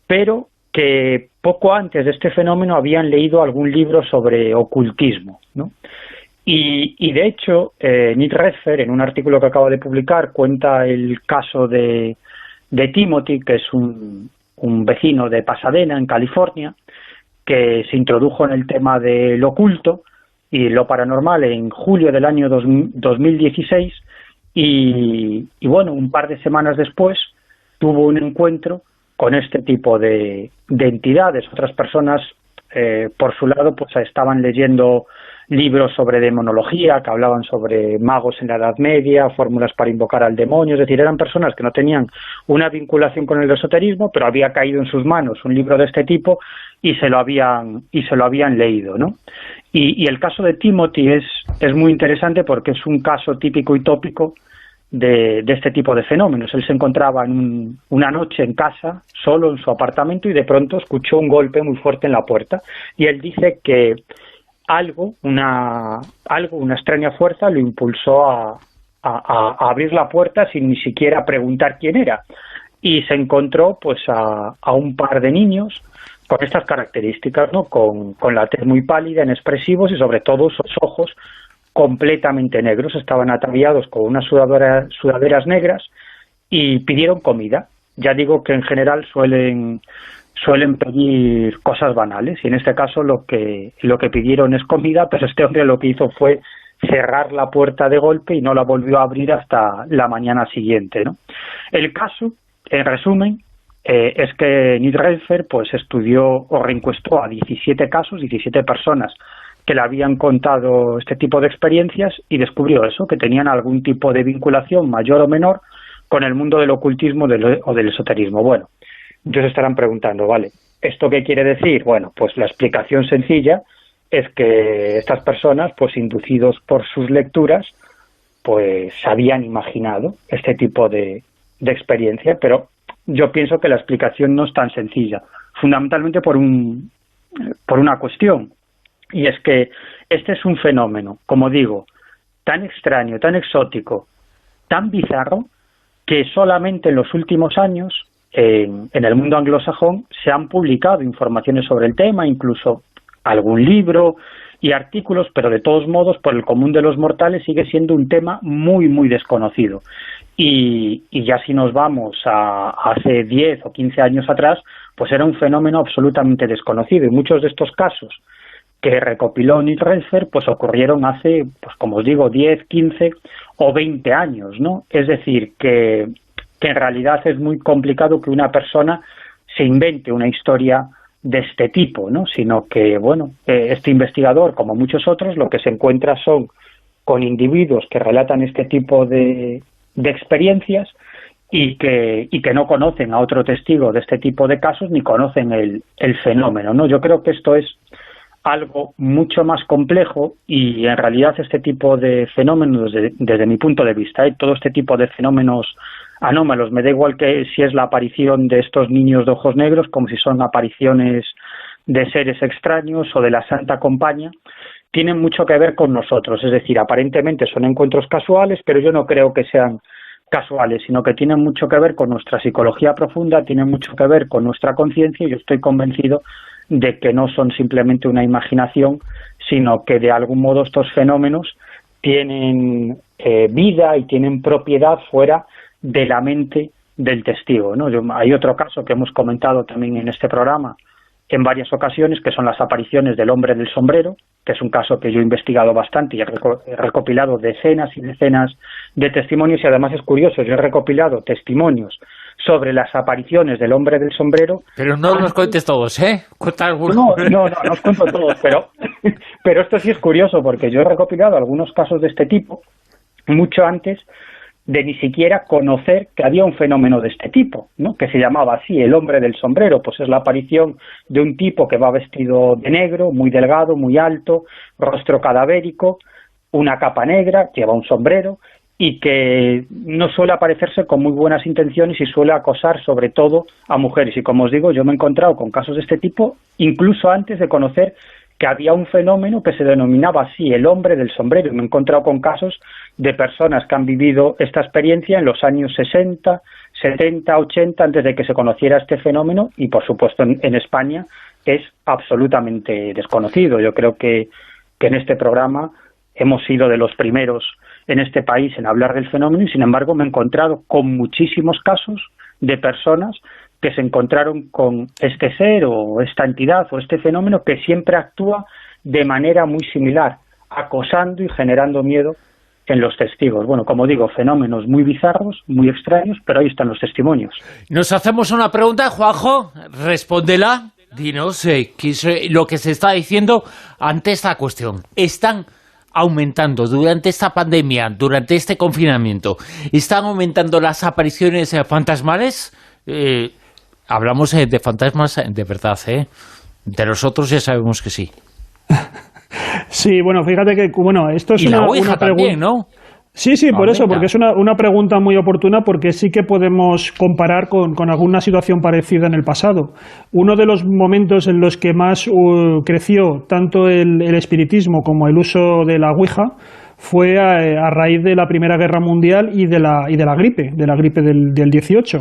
pero que poco antes de este fenómeno habían leído algún libro sobre ocultismo, ¿no? Y de hecho, Nick Redfern, en un artículo que acaba de publicar, cuenta el caso de Timothy, que es un vecino de Pasadena, en California, que se introdujo en el tema del oculto y lo paranormal en julio del año 2016, y bueno, un par de semanas después tuvo un encuentro con este tipo de entidades. Otras personas, por su lado, pues estaban leyendo libros sobre demonología, que hablaban sobre magos en la Edad Media, fórmulas para invocar al demonio. Es decir, eran personas que no tenían una vinculación con el esoterismo, pero había caído en sus manos un libro de este tipo y se lo habían leído, ¿no? Y el caso de Timothy es muy interesante porque es un caso típico y tópico de este tipo de fenómenos. Él se encontraba una noche en casa, solo en su apartamento, y de pronto escuchó un golpe muy fuerte en la puerta, y él dice que una extraña fuerza lo impulsó a abrir la puerta sin ni siquiera preguntar quién era, y se encontró pues a un par de niños con estas características, ¿no? Con la tez muy pálida, inexpresivos, y sobre todo sus ojos completamente negros. Estaban ataviados con unas sudaderas negras y pidieron comida. Ya digo que en general suelen pedir cosas banales, y en este caso lo que pidieron es comida, pero este hombre lo que hizo fue cerrar la puerta de golpe y no la volvió a abrir hasta la mañana siguiente, ¿no? El caso, en resumen, es que Nick Redfern pues estudió o reencuestó a 17 personas que le habían contado este tipo de experiencias, y descubrió eso, que tenían algún tipo de vinculación mayor o menor con el mundo del ocultismo o del esoterismo. Bueno, entonces estarán preguntando, vale, ¿esto qué quiere decir? Bueno, pues la explicación sencilla es que estas personas, pues inducidos por sus lecturas, pues habían imaginado este tipo de experiencia, pero yo pienso que la explicación no es tan sencilla, fundamentalmente por una cuestión, y es que este es un fenómeno, como digo, tan extraño, tan exótico, tan bizarro, que solamente en los últimos años en el mundo anglosajón se han publicado informaciones sobre el tema, incluso algún libro y artículos, pero de todos modos, por el común de los mortales, sigue siendo un tema muy, muy desconocido. Y ya si nos vamos a hace 10 o 15 años atrás, pues era un fenómeno absolutamente desconocido, y muchos de estos casos que recopiló Nick Redfern pues ocurrieron hace, pues como os digo, 10, 15 o 20 años, ¿no? Es decir, que en realidad es muy complicado que una persona se invente una historia de este tipo, ¿no? Sino que, bueno, este investigador, como muchos otros, lo que se encuentra son con individuos que relatan este tipo de experiencias y que no conocen a otro testigo de este tipo de casos ni conocen el fenómeno, ¿no? Yo creo que esto es algo mucho más complejo y en realidad este tipo de fenómenos, desde mi punto de vista, todo este tipo de fenómenos anómalos, me da igual que si es la aparición de estos niños de ojos negros, como si son apariciones de seres extraños o de la Santa Compañía, tienen mucho que ver con nosotros, es decir, aparentemente son encuentros casuales, pero yo no creo que sean casuales, sino que tienen mucho que ver con nuestra psicología profunda, tienen mucho que ver con nuestra conciencia, y yo estoy convencido de que no son simplemente una imaginación, sino que de algún modo estos fenómenos tienen vida y tienen propiedad fuera de la mente del testigo, ¿no? Hay otro caso que hemos comentado también en este programa en varias ocasiones, que son las apariciones del hombre del sombrero, que es un caso que yo he investigado bastante y he recopilado decenas y decenas de testimonios, y además es curioso, yo he recopilado testimonios sobre las apariciones del hombre del sombrero. Pero no nos cuentes todos, ¿eh? Cuenta algunos. No os cuento todos, pero esto sí es curioso, porque yo he recopilado algunos casos de este tipo mucho antes de ni siquiera conocer que había un fenómeno de este tipo, ¿no? Que se llamaba así, el hombre del sombrero. Pues es la aparición de un tipo que va vestido de negro, muy delgado, muy alto, rostro cadavérico, una capa negra, lleva un sombrero, y que no suele aparecerse con muy buenas intenciones y suele acosar sobre todo a mujeres. Y como os digo, yo me he encontrado con casos de este tipo incluso antes de conocer que había un fenómeno que se denominaba así, el hombre del sombrero. Me he encontrado con casos de personas que han vivido esta experiencia en los años 60, 70, 80, antes de que se conociera este fenómeno, y por supuesto en España es absolutamente desconocido. Yo creo que en este programa hemos sido de los primeros en este país en hablar del fenómeno, y sin embargo me he encontrado con muchísimos casos de personas que se encontraron con este ser o esta entidad o este fenómeno que siempre actúa de manera muy similar, acosando y generando miedo en los testigos. Bueno, como digo, fenómenos muy bizarros, muy extraños, pero ahí están los testimonios. Nos hacemos una pregunta, Juanjo, respóndela, dinos qué es lo que se está diciendo ante esta cuestión. ¿Están aumentando durante esta pandemia, durante este confinamiento, están aumentando las apariciones fantasmales? Hablamos de fantasmas de verdad, ¿eh? De los otros ya sabemos que sí. Sí, bueno, fíjate que esto es y la Ouija también, ¿no? Sí, por eso, porque es una pregunta muy oportuna, porque sí que podemos comparar con alguna situación parecida en el pasado. Uno de los momentos en los que más creció tanto el espiritismo como el uso de la Ouija fue a raíz de la Primera Guerra Mundial y de la gripe del 18.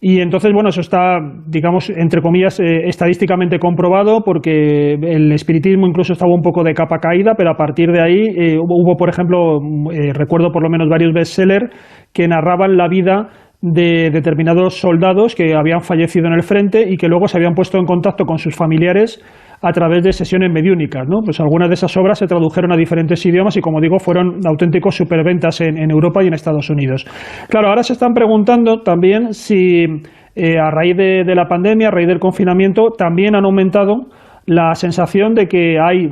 Y entonces, bueno, eso está, digamos, entre comillas, estadísticamente comprobado, porque el espiritismo incluso estaba un poco de capa caída, pero a partir de ahí hubo, por ejemplo, recuerdo por lo menos varios bestsellers que narraban la vida de determinados soldados que habían fallecido en el frente y que luego se habían puesto en contacto con sus familiares a través de sesiones mediúnicas, ¿no? Pues algunas de esas obras se tradujeron a diferentes idiomas y, como digo, fueron auténticos superventas en Europa y en Estados Unidos. Claro, ahora se están preguntando también si a raíz de la pandemia, a raíz del confinamiento, también han aumentado la sensación de que hay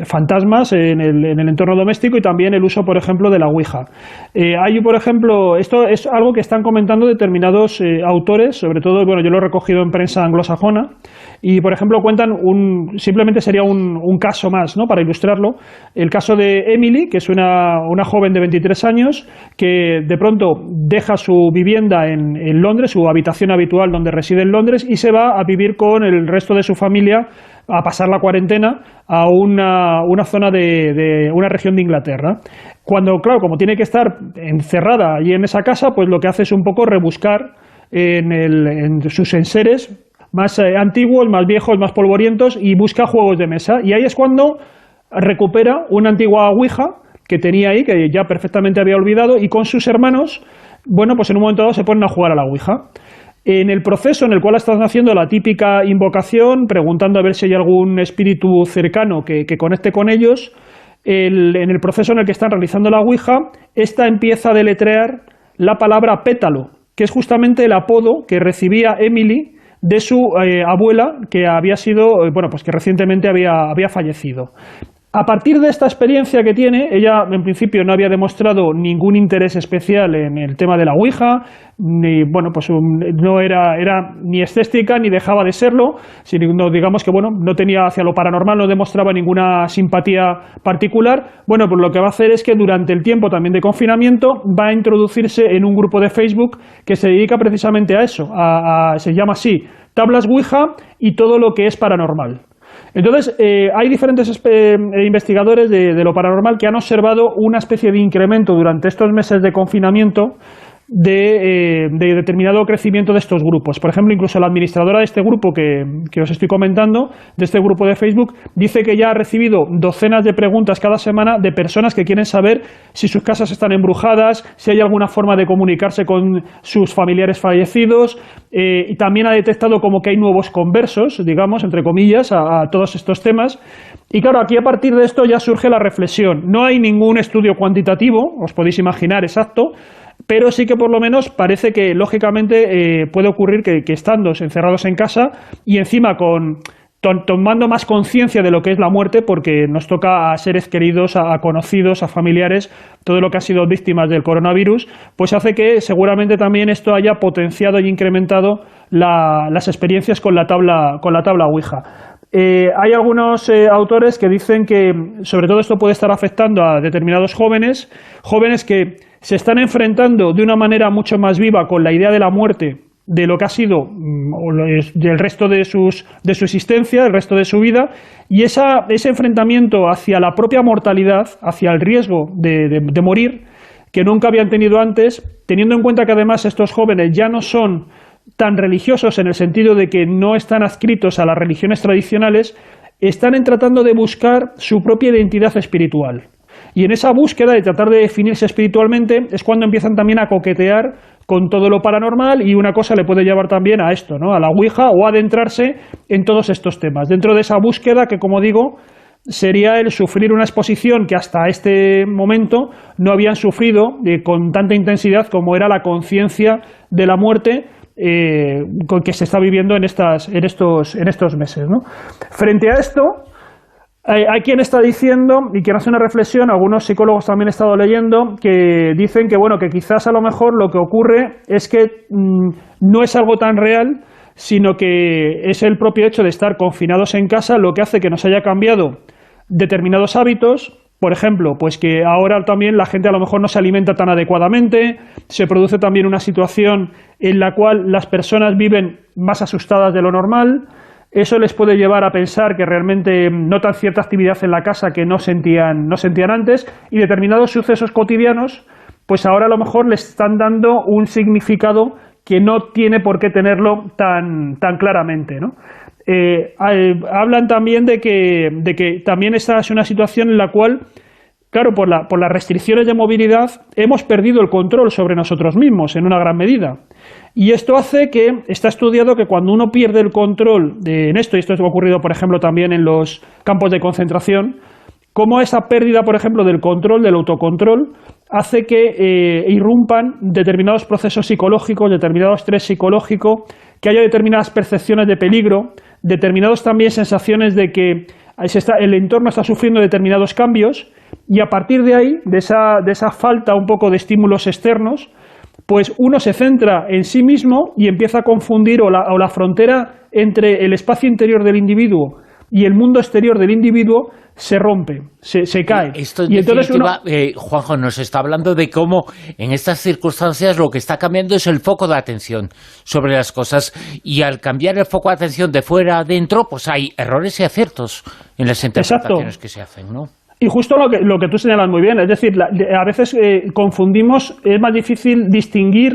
fantasmas en el entorno doméstico y también el uso, por ejemplo, de la Ouija. Hay, por ejemplo, esto es algo que están comentando determinados autores, sobre todo, bueno, yo lo he recogido en prensa anglosajona, y, por ejemplo, cuentan simplemente sería un caso más, ¿no?, para ilustrarlo, el caso de Emily, que es una joven de 23 años, que de pronto deja su vivienda en Londres, su habitación habitual donde reside en Londres, y se va a vivir con el resto de su familia a pasar la cuarentena a una zona de una región de Inglaterra. Cuando, claro, como tiene que estar encerrada allí en esa casa, pues lo que hace es un poco rebuscar en sus enseres más antiguos, más viejos, más polvorientos, y busca juegos de mesa. Y ahí es cuando recupera una antigua Ouija que tenía ahí, que ya perfectamente había olvidado, y con sus hermanos, bueno, pues en un momento dado se ponen a jugar a la Ouija. En el proceso en el cual están haciendo la típica invocación, preguntando a ver si hay algún espíritu cercano que conecte con ellos, en el proceso en el que están realizando la Ouija, esta empieza a deletrear la palabra pétalo, que es justamente el apodo que recibía Emily de su abuela, que había sido, bueno, pues que recientemente había fallecido. A partir de esta experiencia que tiene, ella en principio no había demostrado ningún interés especial en el tema de la Ouija, ni bueno, pues no era ni escéptica ni dejaba de serlo, sino digamos que bueno, no tenía hacia lo paranormal, no demostraba ninguna simpatía particular. Bueno, pues lo que va a hacer es que durante el tiempo también de confinamiento va a introducirse en un grupo de Facebook que se dedica precisamente a eso, se llama así, Tablas Ouija y todo lo que es paranormal. Entonces, hay diferentes investigadores de lo paranormal que han observado una especie de incremento durante estos meses de confinamiento de determinado crecimiento de estos grupos. Por ejemplo, incluso la administradora de este grupo que os estoy comentando, de este grupo de Facebook, dice que ya ha recibido docenas de preguntas cada semana de personas que quieren saber si sus casas están embrujadas, si hay alguna forma de comunicarse con sus familiares fallecidos, y también ha detectado como que hay nuevos conversos, digamos, entre comillas, a todos estos temas. Y claro, aquí a partir de esto ya surge la reflexión. No hay ningún estudio cuantitativo, os podéis imaginar exacto, pero sí que por lo menos parece que lógicamente puede ocurrir que estando encerrados en casa y encima tomando más conciencia de lo que es la muerte, porque nos toca a seres queridos, a conocidos, a familiares, todo lo que ha sido víctimas del coronavirus, pues hace que seguramente también esto haya potenciado y incrementado las experiencias con la tabla Ouija. Hay algunos autores que dicen que sobre todo esto puede estar afectando a determinados jóvenes que se están enfrentando de una manera mucho más viva con la idea de la muerte, de lo que ha sido del resto de su existencia, el resto de su vida, y ese enfrentamiento hacia la propia mortalidad, hacia el riesgo de morir, que nunca habían tenido antes, teniendo en cuenta que además estos jóvenes ya no son tan religiosos en el sentido de que no están adscritos a las religiones tradicionales, están tratando de buscar su propia identidad espiritual. Y en esa búsqueda de tratar de definirse espiritualmente es cuando empiezan también a coquetear con todo lo paranormal, y una cosa le puede llevar también a esto, ¿no? A la Ouija, o a adentrarse en todos estos temas. Dentro de esa búsqueda que, como digo, sería el sufrir una exposición que hasta este momento no habían sufrido con tanta intensidad como era la conciencia de la muerte con que se está viviendo en estos meses, ¿no? Frente a esto, hay quien está diciendo, y quien hace una reflexión, algunos psicólogos también he estado leyendo, que dicen que bueno, que quizás a lo mejor lo que ocurre es que no es algo tan real, sino que es el propio hecho de estar confinados en casa lo que hace que nos haya cambiado determinados hábitos. Por ejemplo, pues que ahora también la gente a lo mejor no se alimenta tan adecuadamente, se produce también una situación en la cual las personas viven más asustadas de lo normal. Eso les puede llevar a pensar que realmente notan cierta actividad en la casa que no sentían antes, y determinados sucesos cotidianos, pues ahora a lo mejor les están dando un significado que no tiene por qué tenerlo tan claramente, ¿no? Hablan también de que también esta es una situación en la cual, claro, por las restricciones de movilidad hemos perdido el control sobre nosotros mismos en una gran medida. Y esto hace que, está estudiado que cuando uno pierde el control en esto, y esto ha ocurrido por ejemplo también en los campos de concentración, cómo esa pérdida, por ejemplo, del control, del autocontrol, hace que irrumpan determinados procesos psicológicos, determinado estrés psicológico, que haya determinadas percepciones de peligro, determinadas también sensaciones de que el entorno está sufriendo determinados cambios, y a partir de ahí, de esa falta un poco de estímulos externos, pues uno se centra en sí mismo y empieza a confundir, o la frontera entre el espacio interior del individuo y el mundo exterior del individuo se rompe, se cae. Esto en definitiva, Juanjo, nos está hablando de cómo en estas circunstancias lo que está cambiando es el foco de atención sobre las cosas, y al cambiar el foco de atención de fuera a adentro, pues hay errores y aciertos en las interpretaciones que se hacen, ¿no? Y justo lo que tú señalas muy bien, es decir, a veces confundimos, es más difícil distinguir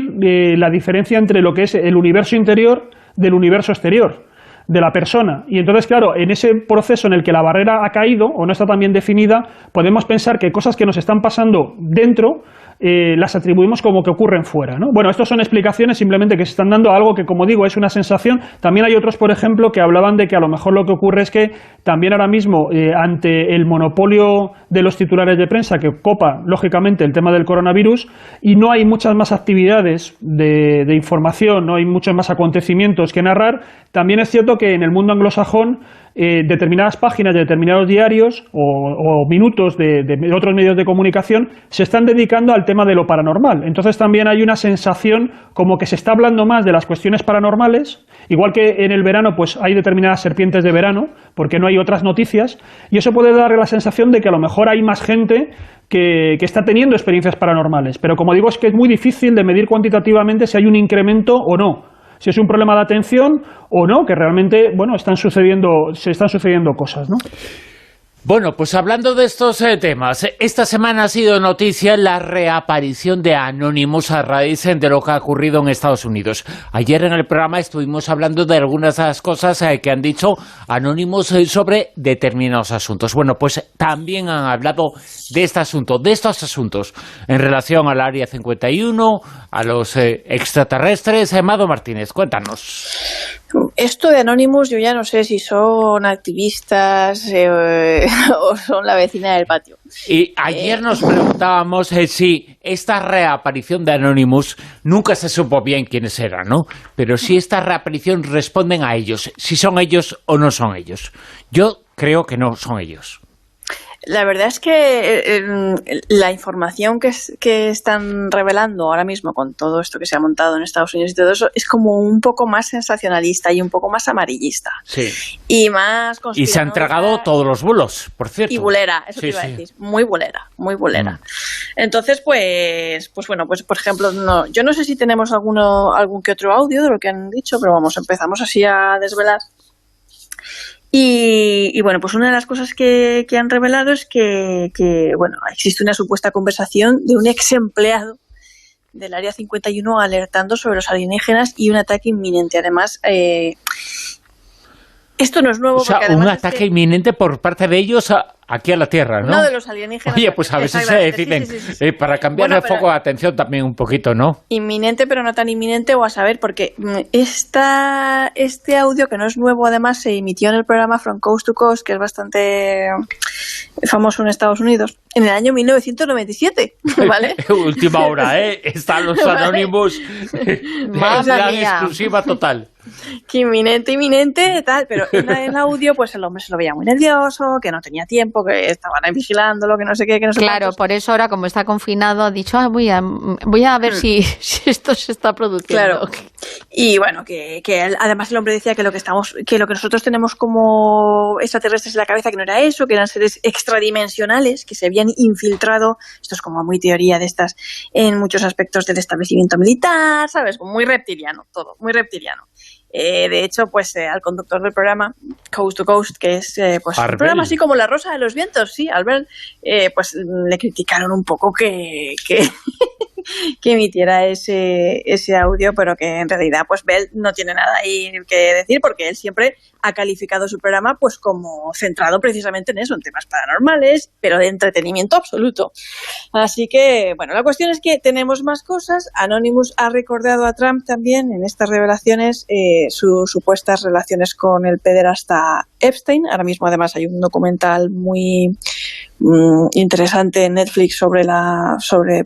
la diferencia entre lo que es el universo interior del universo exterior de la persona. Y entonces, claro, en ese proceso en el que la barrera ha caído o no está tan bien definida, podemos pensar que cosas que nos están pasando dentro las atribuimos como que ocurren fuera, ¿no? Bueno, estas son explicaciones simplemente que se están dando a algo que, como digo, es una sensación. También hay otros, por ejemplo, que hablaban de que a lo mejor lo que ocurre es que también ahora mismo, ante el monopolio de los titulares de prensa que copa, lógicamente, el tema del coronavirus, y no hay muchas más actividades de información, no hay muchos más acontecimientos que narrar, también es cierto que en el mundo anglosajón determinadas páginas de determinados diarios o minutos de otros medios de comunicación se están dedicando al tema de lo paranormal. Entonces también hay una sensación como que se está hablando más de las cuestiones paranormales, igual que en el verano pues hay determinadas serpientes de verano, porque no hay otras noticias, y eso puede dar la sensación de que a lo mejor hay más gente que está teniendo experiencias paranormales. Pero como digo, es que es muy difícil de medir cuantitativamente si hay un incremento o no. Si es un problema de atención o no, que realmente, bueno, se están sucediendo cosas, ¿no? Bueno, pues hablando de estos temas, esta semana ha sido noticia la reaparición de Anonymous a raíz de lo que ha ocurrido en Estados Unidos. Ayer en el programa estuvimos hablando de algunas de las cosas que han dicho Anonymous sobre determinados asuntos. Bueno, pues también han hablado de este asunto, de estos asuntos, en relación al Área 51, a los extraterrestres. Mado Martínez, cuéntanos. Esto de Anonymous, yo ya no sé si son activistas o son la vecina del patio. Y ayer nos preguntábamos si esta reaparición de Anonymous, nunca se supo bien quiénes eran, ¿no? Pero si esta reaparición responden a ellos, si son ellos o no son ellos. Yo creo que no son ellos. La verdad es que la información que están revelando ahora mismo con todo esto que se ha montado en Estados Unidos y todo eso es como un poco más sensacionalista y un poco más amarillista. Sí. Y más Y se han tragado todos los bulos, por cierto. Y bulera, eso sí, te iba a decir. Muy bulera, muy bulera. Entonces, pues bueno, pues por ejemplo, yo no sé si tenemos algún que otro audio de lo que han dicho, pero vamos, empezamos así a desvelar. Y bueno, pues una de las cosas que han revelado es que bueno, existe una supuesta conversación de un ex empleado del Área 51 alertando sobre los alienígenas y un ataque inminente. Además, esto no es nuevo. O sea, porque un ataque inminente por parte de ellos aquí a la Tierra, ¿no? No de los alienígenas. Oye, pues a ver si se deciden, sí. Para cambiar el foco de atención también un poquito, ¿no? Inminente, pero no tan inminente, o a saber, porque este audio, que no es nuevo, además, se emitió en el programa From Coast to Coast, que es bastante famoso en Estados Unidos, en el año 1997, ¿vale? Última hora, ¿eh? Están los Anonymous. Dan exclusiva total. Que inminente, tal, pero en el audio, pues el hombre se lo veía muy nervioso, que no tenía tiempo, que estaban ahí vigilándolo, que no sé qué, que no sé Claro, cuántos. por eso ahora, como está confinado, ha dicho, voy a ver si esto se está produciendo. Claro. Y bueno, que además el hombre decía que lo que nosotros tenemos como extraterrestres en la cabeza, que no era eso, que eran seres extradimensionales, que se habían infiltrado, esto es como muy teoría de estas, en muchos aspectos del establecimiento militar, ¿sabes? Muy reptiliano, todo, muy reptiliano. De hecho, pues al conductor del programa Coast to Coast, que es pues un programa así como La Rosa de los Vientos, sí, Albert, pues le criticaron un poco que emitiera ese audio, pero que en realidad pues Bell no tiene nada ahí que decir, porque él siempre ha calificado su programa pues como centrado precisamente en eso, en temas paranormales, pero de entretenimiento absoluto. Así que, bueno, la cuestión es que tenemos más cosas. Anonymous ha recordado a Trump también en estas revelaciones sus supuestas relaciones con el pederasta Epstein. Ahora mismo además hay un documental muy interesante en Netflix sobre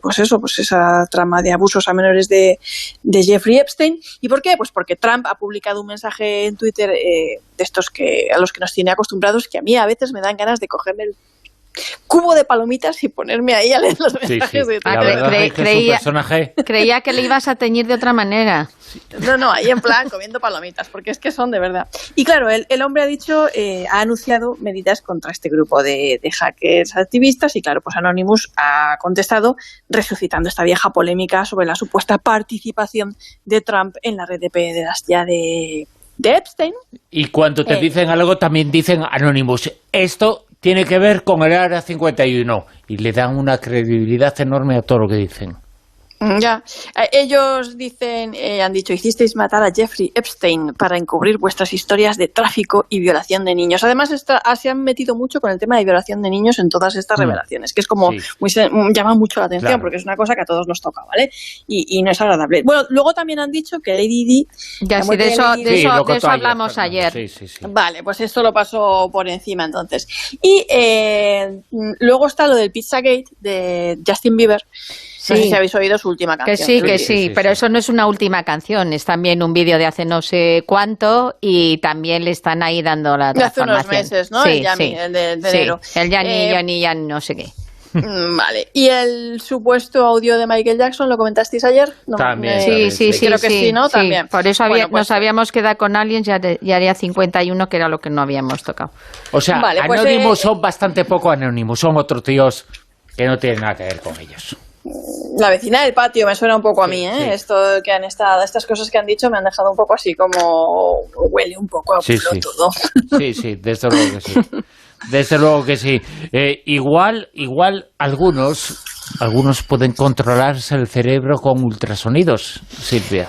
pues esa trama de abusos a menores de Jeffrey Epstein. ¿Y por qué? Pues porque Trump ha publicado un mensaje en Twitter de estos a los que nos tiene acostumbrados, que a mí a veces me dan ganas de cogerme el cubo de palomitas y ponerme ahí a leer los mensajes de Twitter. Creía que le ibas a teñir de otra manera. No, ahí en plan comiendo palomitas, porque es que son de verdad. Y claro, el hombre ha dicho, ha anunciado medidas contra este grupo de hackers activistas, y claro, pues Anonymous ha contestado resucitando esta vieja polémica sobre la supuesta participación de Trump en la red de pederastia de Epstein. Y cuando te dicen algo, también dicen Anonymous, esto tiene que ver con el Área 51, y le dan una credibilidad enorme a todo lo que dicen. Ya, ellos dicen, han dicho, hicisteis matar a Jeffrey Epstein para encubrir vuestras historias de tráfico y violación de niños. Además, se han metido mucho con el tema de violación de niños en todas estas revelaciones, que es como, llama mucho la atención, porque es una cosa que a todos nos toca, ¿vale? Y no es agradable. Bueno, luego también han dicho que Lady Di... Ya, sí, de eso hablamos ayer. Sí. Vale, pues esto lo paso por encima entonces. Y luego está lo del Pizzagate de Justin Bieber. Sí. No sé si habéis oído su última canción. Que sí, pero eso no es una última canción, es también un vídeo de hace no sé cuánto y también le están ahí dando la transformación. De hace unos meses, ¿no? Sí, el Yami, el de enero. El Yanni, no sé qué. Vale. ¿Y el supuesto audio de Michael Jackson lo comentasteis ayer? No, también. Sí. Creo que sí, ¿no? Sí. También. Por eso Bueno, pues, nos habíamos quedado con Aliens, ya haría 51, que era lo que no habíamos tocado. O sea, vale, pues, Anonymous son bastante poco Anonymous, son otros tíos que no tienen nada que ver con ellos. La vecina del patio me suena un poco a mí, ¿eh? Sí. Esto que estas cosas que han dicho me han dejado un poco así como huele un poco a culo todo. Sí, desde luego que sí. Desde luego que sí. Igual algunos pueden controlarse el cerebro con ultrasonidos, Silvia.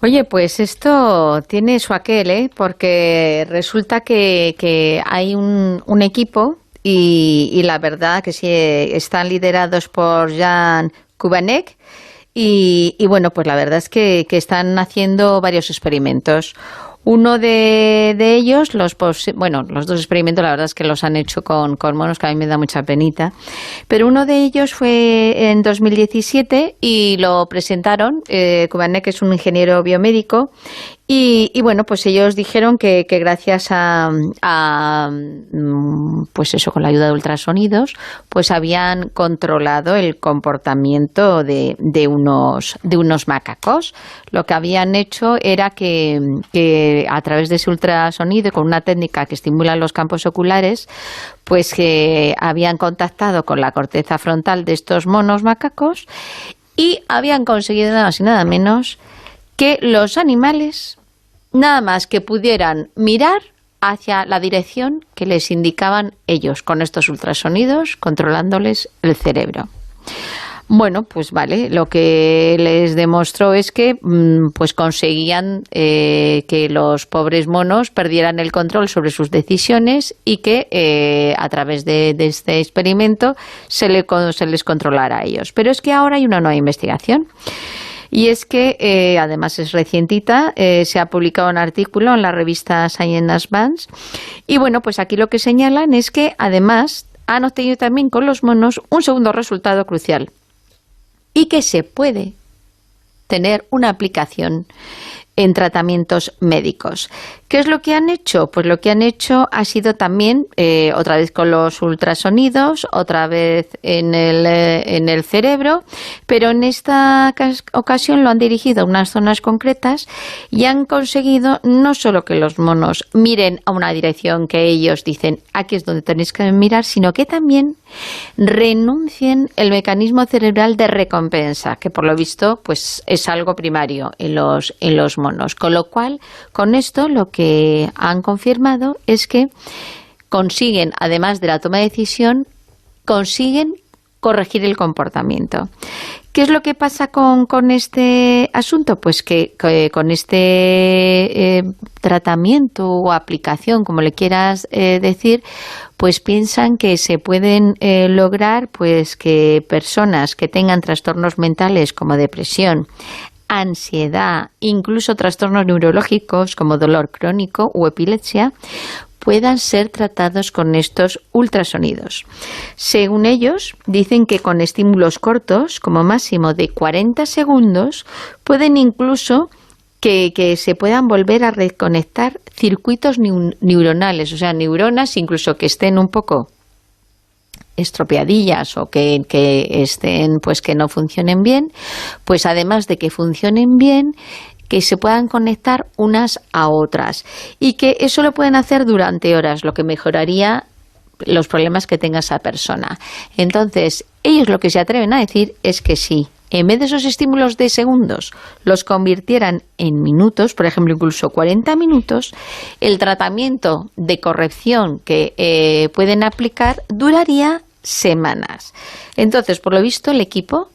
Oye, pues esto tiene su aquel, ¿eh? Porque resulta que hay un equipo y la verdad que sí están liderados por Jan Kubanek y bueno, pues la verdad es que están haciendo varios experimentos. Uno de ellos, los dos experimentos, la verdad es que los han hecho con monos, que a mí me da mucha penita, pero uno de ellos fue en 2017 y lo presentaron. Kubanek es un ingeniero biomédico y bueno, pues ellos dijeron que gracias a pues eso, con la ayuda de ultrasonidos, pues habían controlado el comportamiento de unos macacos. Lo que habían hecho era que a través de ese ultrasonido, con una técnica que estimula los campos oculares, pues que habían contactado con la corteza frontal de estos monos macacos y habían conseguido nada más y nada menos que los animales nada más que pudieran mirar hacia la dirección que les indicaban ellos con estos ultrasonidos, controlándoles el cerebro. Bueno, pues vale, lo que les demostró es que pues conseguían que los pobres monos perdieran el control sobre sus decisiones y que a través de este experimento se les controlara a ellos. Pero es que ahora hay una nueva investigación. Y es que, además es recientita, se ha publicado un artículo en la revista Science Advances y bueno, pues aquí lo que señalan es que además han obtenido también con los monos un segundo resultado crucial y que se puede tener una aplicación en tratamientos médicos. ¿Qué es lo que han hecho? Pues lo que han hecho ha sido también, otra vez con los ultrasonidos, otra vez en el cerebro, pero en esta ocasión lo han dirigido a unas zonas concretas y han conseguido no solo que los monos miren a una dirección que ellos dicen, aquí es donde tenéis que mirar, sino que también renuncien el mecanismo cerebral de recompensa, que por lo visto pues es algo primario en los monos. Con lo cual, con esto lo que han confirmado es que consiguen, además de la toma de decisión, consiguen corregir el comportamiento. ¿Qué es lo que pasa con este asunto? Pues que con este tratamiento o aplicación, como le quieras decir, pues piensan que se pueden lograr pues que personas que tengan trastornos mentales como depresión, ansiedad, incluso trastornos neurológicos como dolor crónico o epilepsia, puedan ser tratados con estos ultrasonidos. Según ellos, dicen que con estímulos cortos, como máximo de 40 segundos, pueden incluso que se puedan volver a reconectar circuitos neuronales, o sea, neuronas incluso que estén un poco estropeadillas o que estén, pues que no funcionen bien, pues además de que funcionen bien, que se puedan conectar unas a otras y que eso lo pueden hacer durante horas, lo que mejoraría los problemas que tenga esa persona. Entonces, ellos lo que se atreven a decir es que sí, en vez de esos estímulos de segundos, los convirtieran en minutos, por ejemplo, incluso 40 minutos, el tratamiento de corrección que pueden aplicar duraría semanas. Entonces, por lo visto, el equipo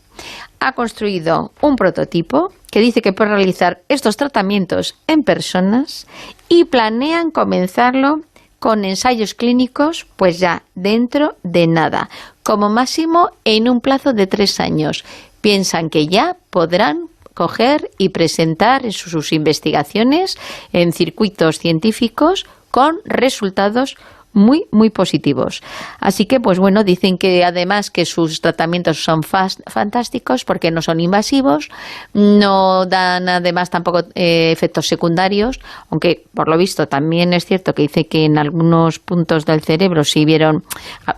ha construido un prototipo que dice que puede realizar estos tratamientos en personas y planean comenzarlo con ensayos clínicos pues ya dentro de nada, como máximo en un plazo de 3 años. Piensan que ya podrán coger y presentar sus investigaciones en circuitos científicos con resultados muy, muy positivos. Así que, pues bueno, dicen que además que sus tratamientos son fantásticos porque no son invasivos, no dan además tampoco efectos secundarios, aunque por lo visto también es cierto que dice que en algunos puntos del cerebro sí vieron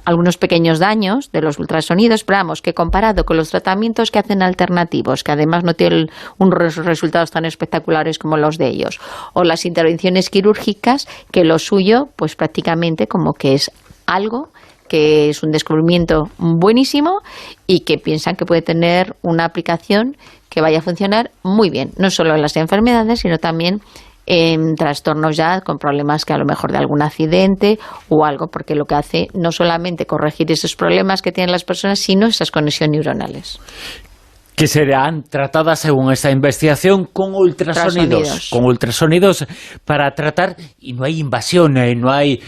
algunos pequeños daños de los ultrasonidos, pero vamos, que comparado con los tratamientos que hacen alternativos, que además no tienen unos resultados tan espectaculares como los de ellos, o las intervenciones quirúrgicas, que lo suyo, pues prácticamente como que es algo que es un descubrimiento buenísimo y que piensan que puede tener una aplicación que vaya a funcionar muy bien, no solo en las enfermedades, sino también en trastornos ya con problemas que a lo mejor de algún accidente o algo, porque lo que hace no solamente corregir esos problemas que tienen las personas, sino esas conexiones neuronales. Que serán tratadas según esta investigación con ultrasonidos. Con ultrasonidos para tratar, y no hay invasión, no hay...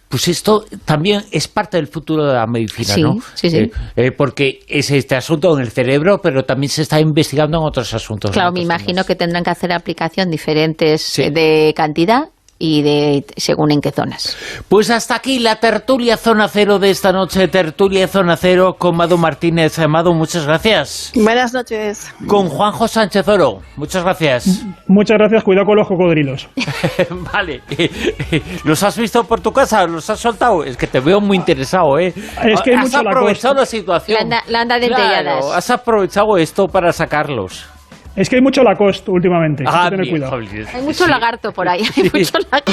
pues esto también es parte del futuro de la medicina, sí, ¿no? Sí, sí. Porque es este asunto en el cerebro, pero también se está investigando en otros asuntos. Claro, me imagino que tendrán que hacer aplicación diferentes de cantidad y de según en qué zonas. Pues hasta aquí la tertulia Zona Cero de esta noche, tertulia Zona Cero con Madu Martínez. Madu, muchas gracias. Buenas noches. Con Juanjo Sánchez Oro, muchas gracias. Muchas gracias, cuidado con los cocodrilos. Vale, ¿los has visto por tu casa? ¿Los has soltado? Es que te veo muy interesado, ¿eh? Es que hay has mucho aprovechado la situación. La anda dentelladas. Claro, has aprovechado esto para sacarlos. Es que hay mucho Lacoste últimamente, hay que tener cuidado. Hay mucho lagarto por ahí, hay mucho lagarto.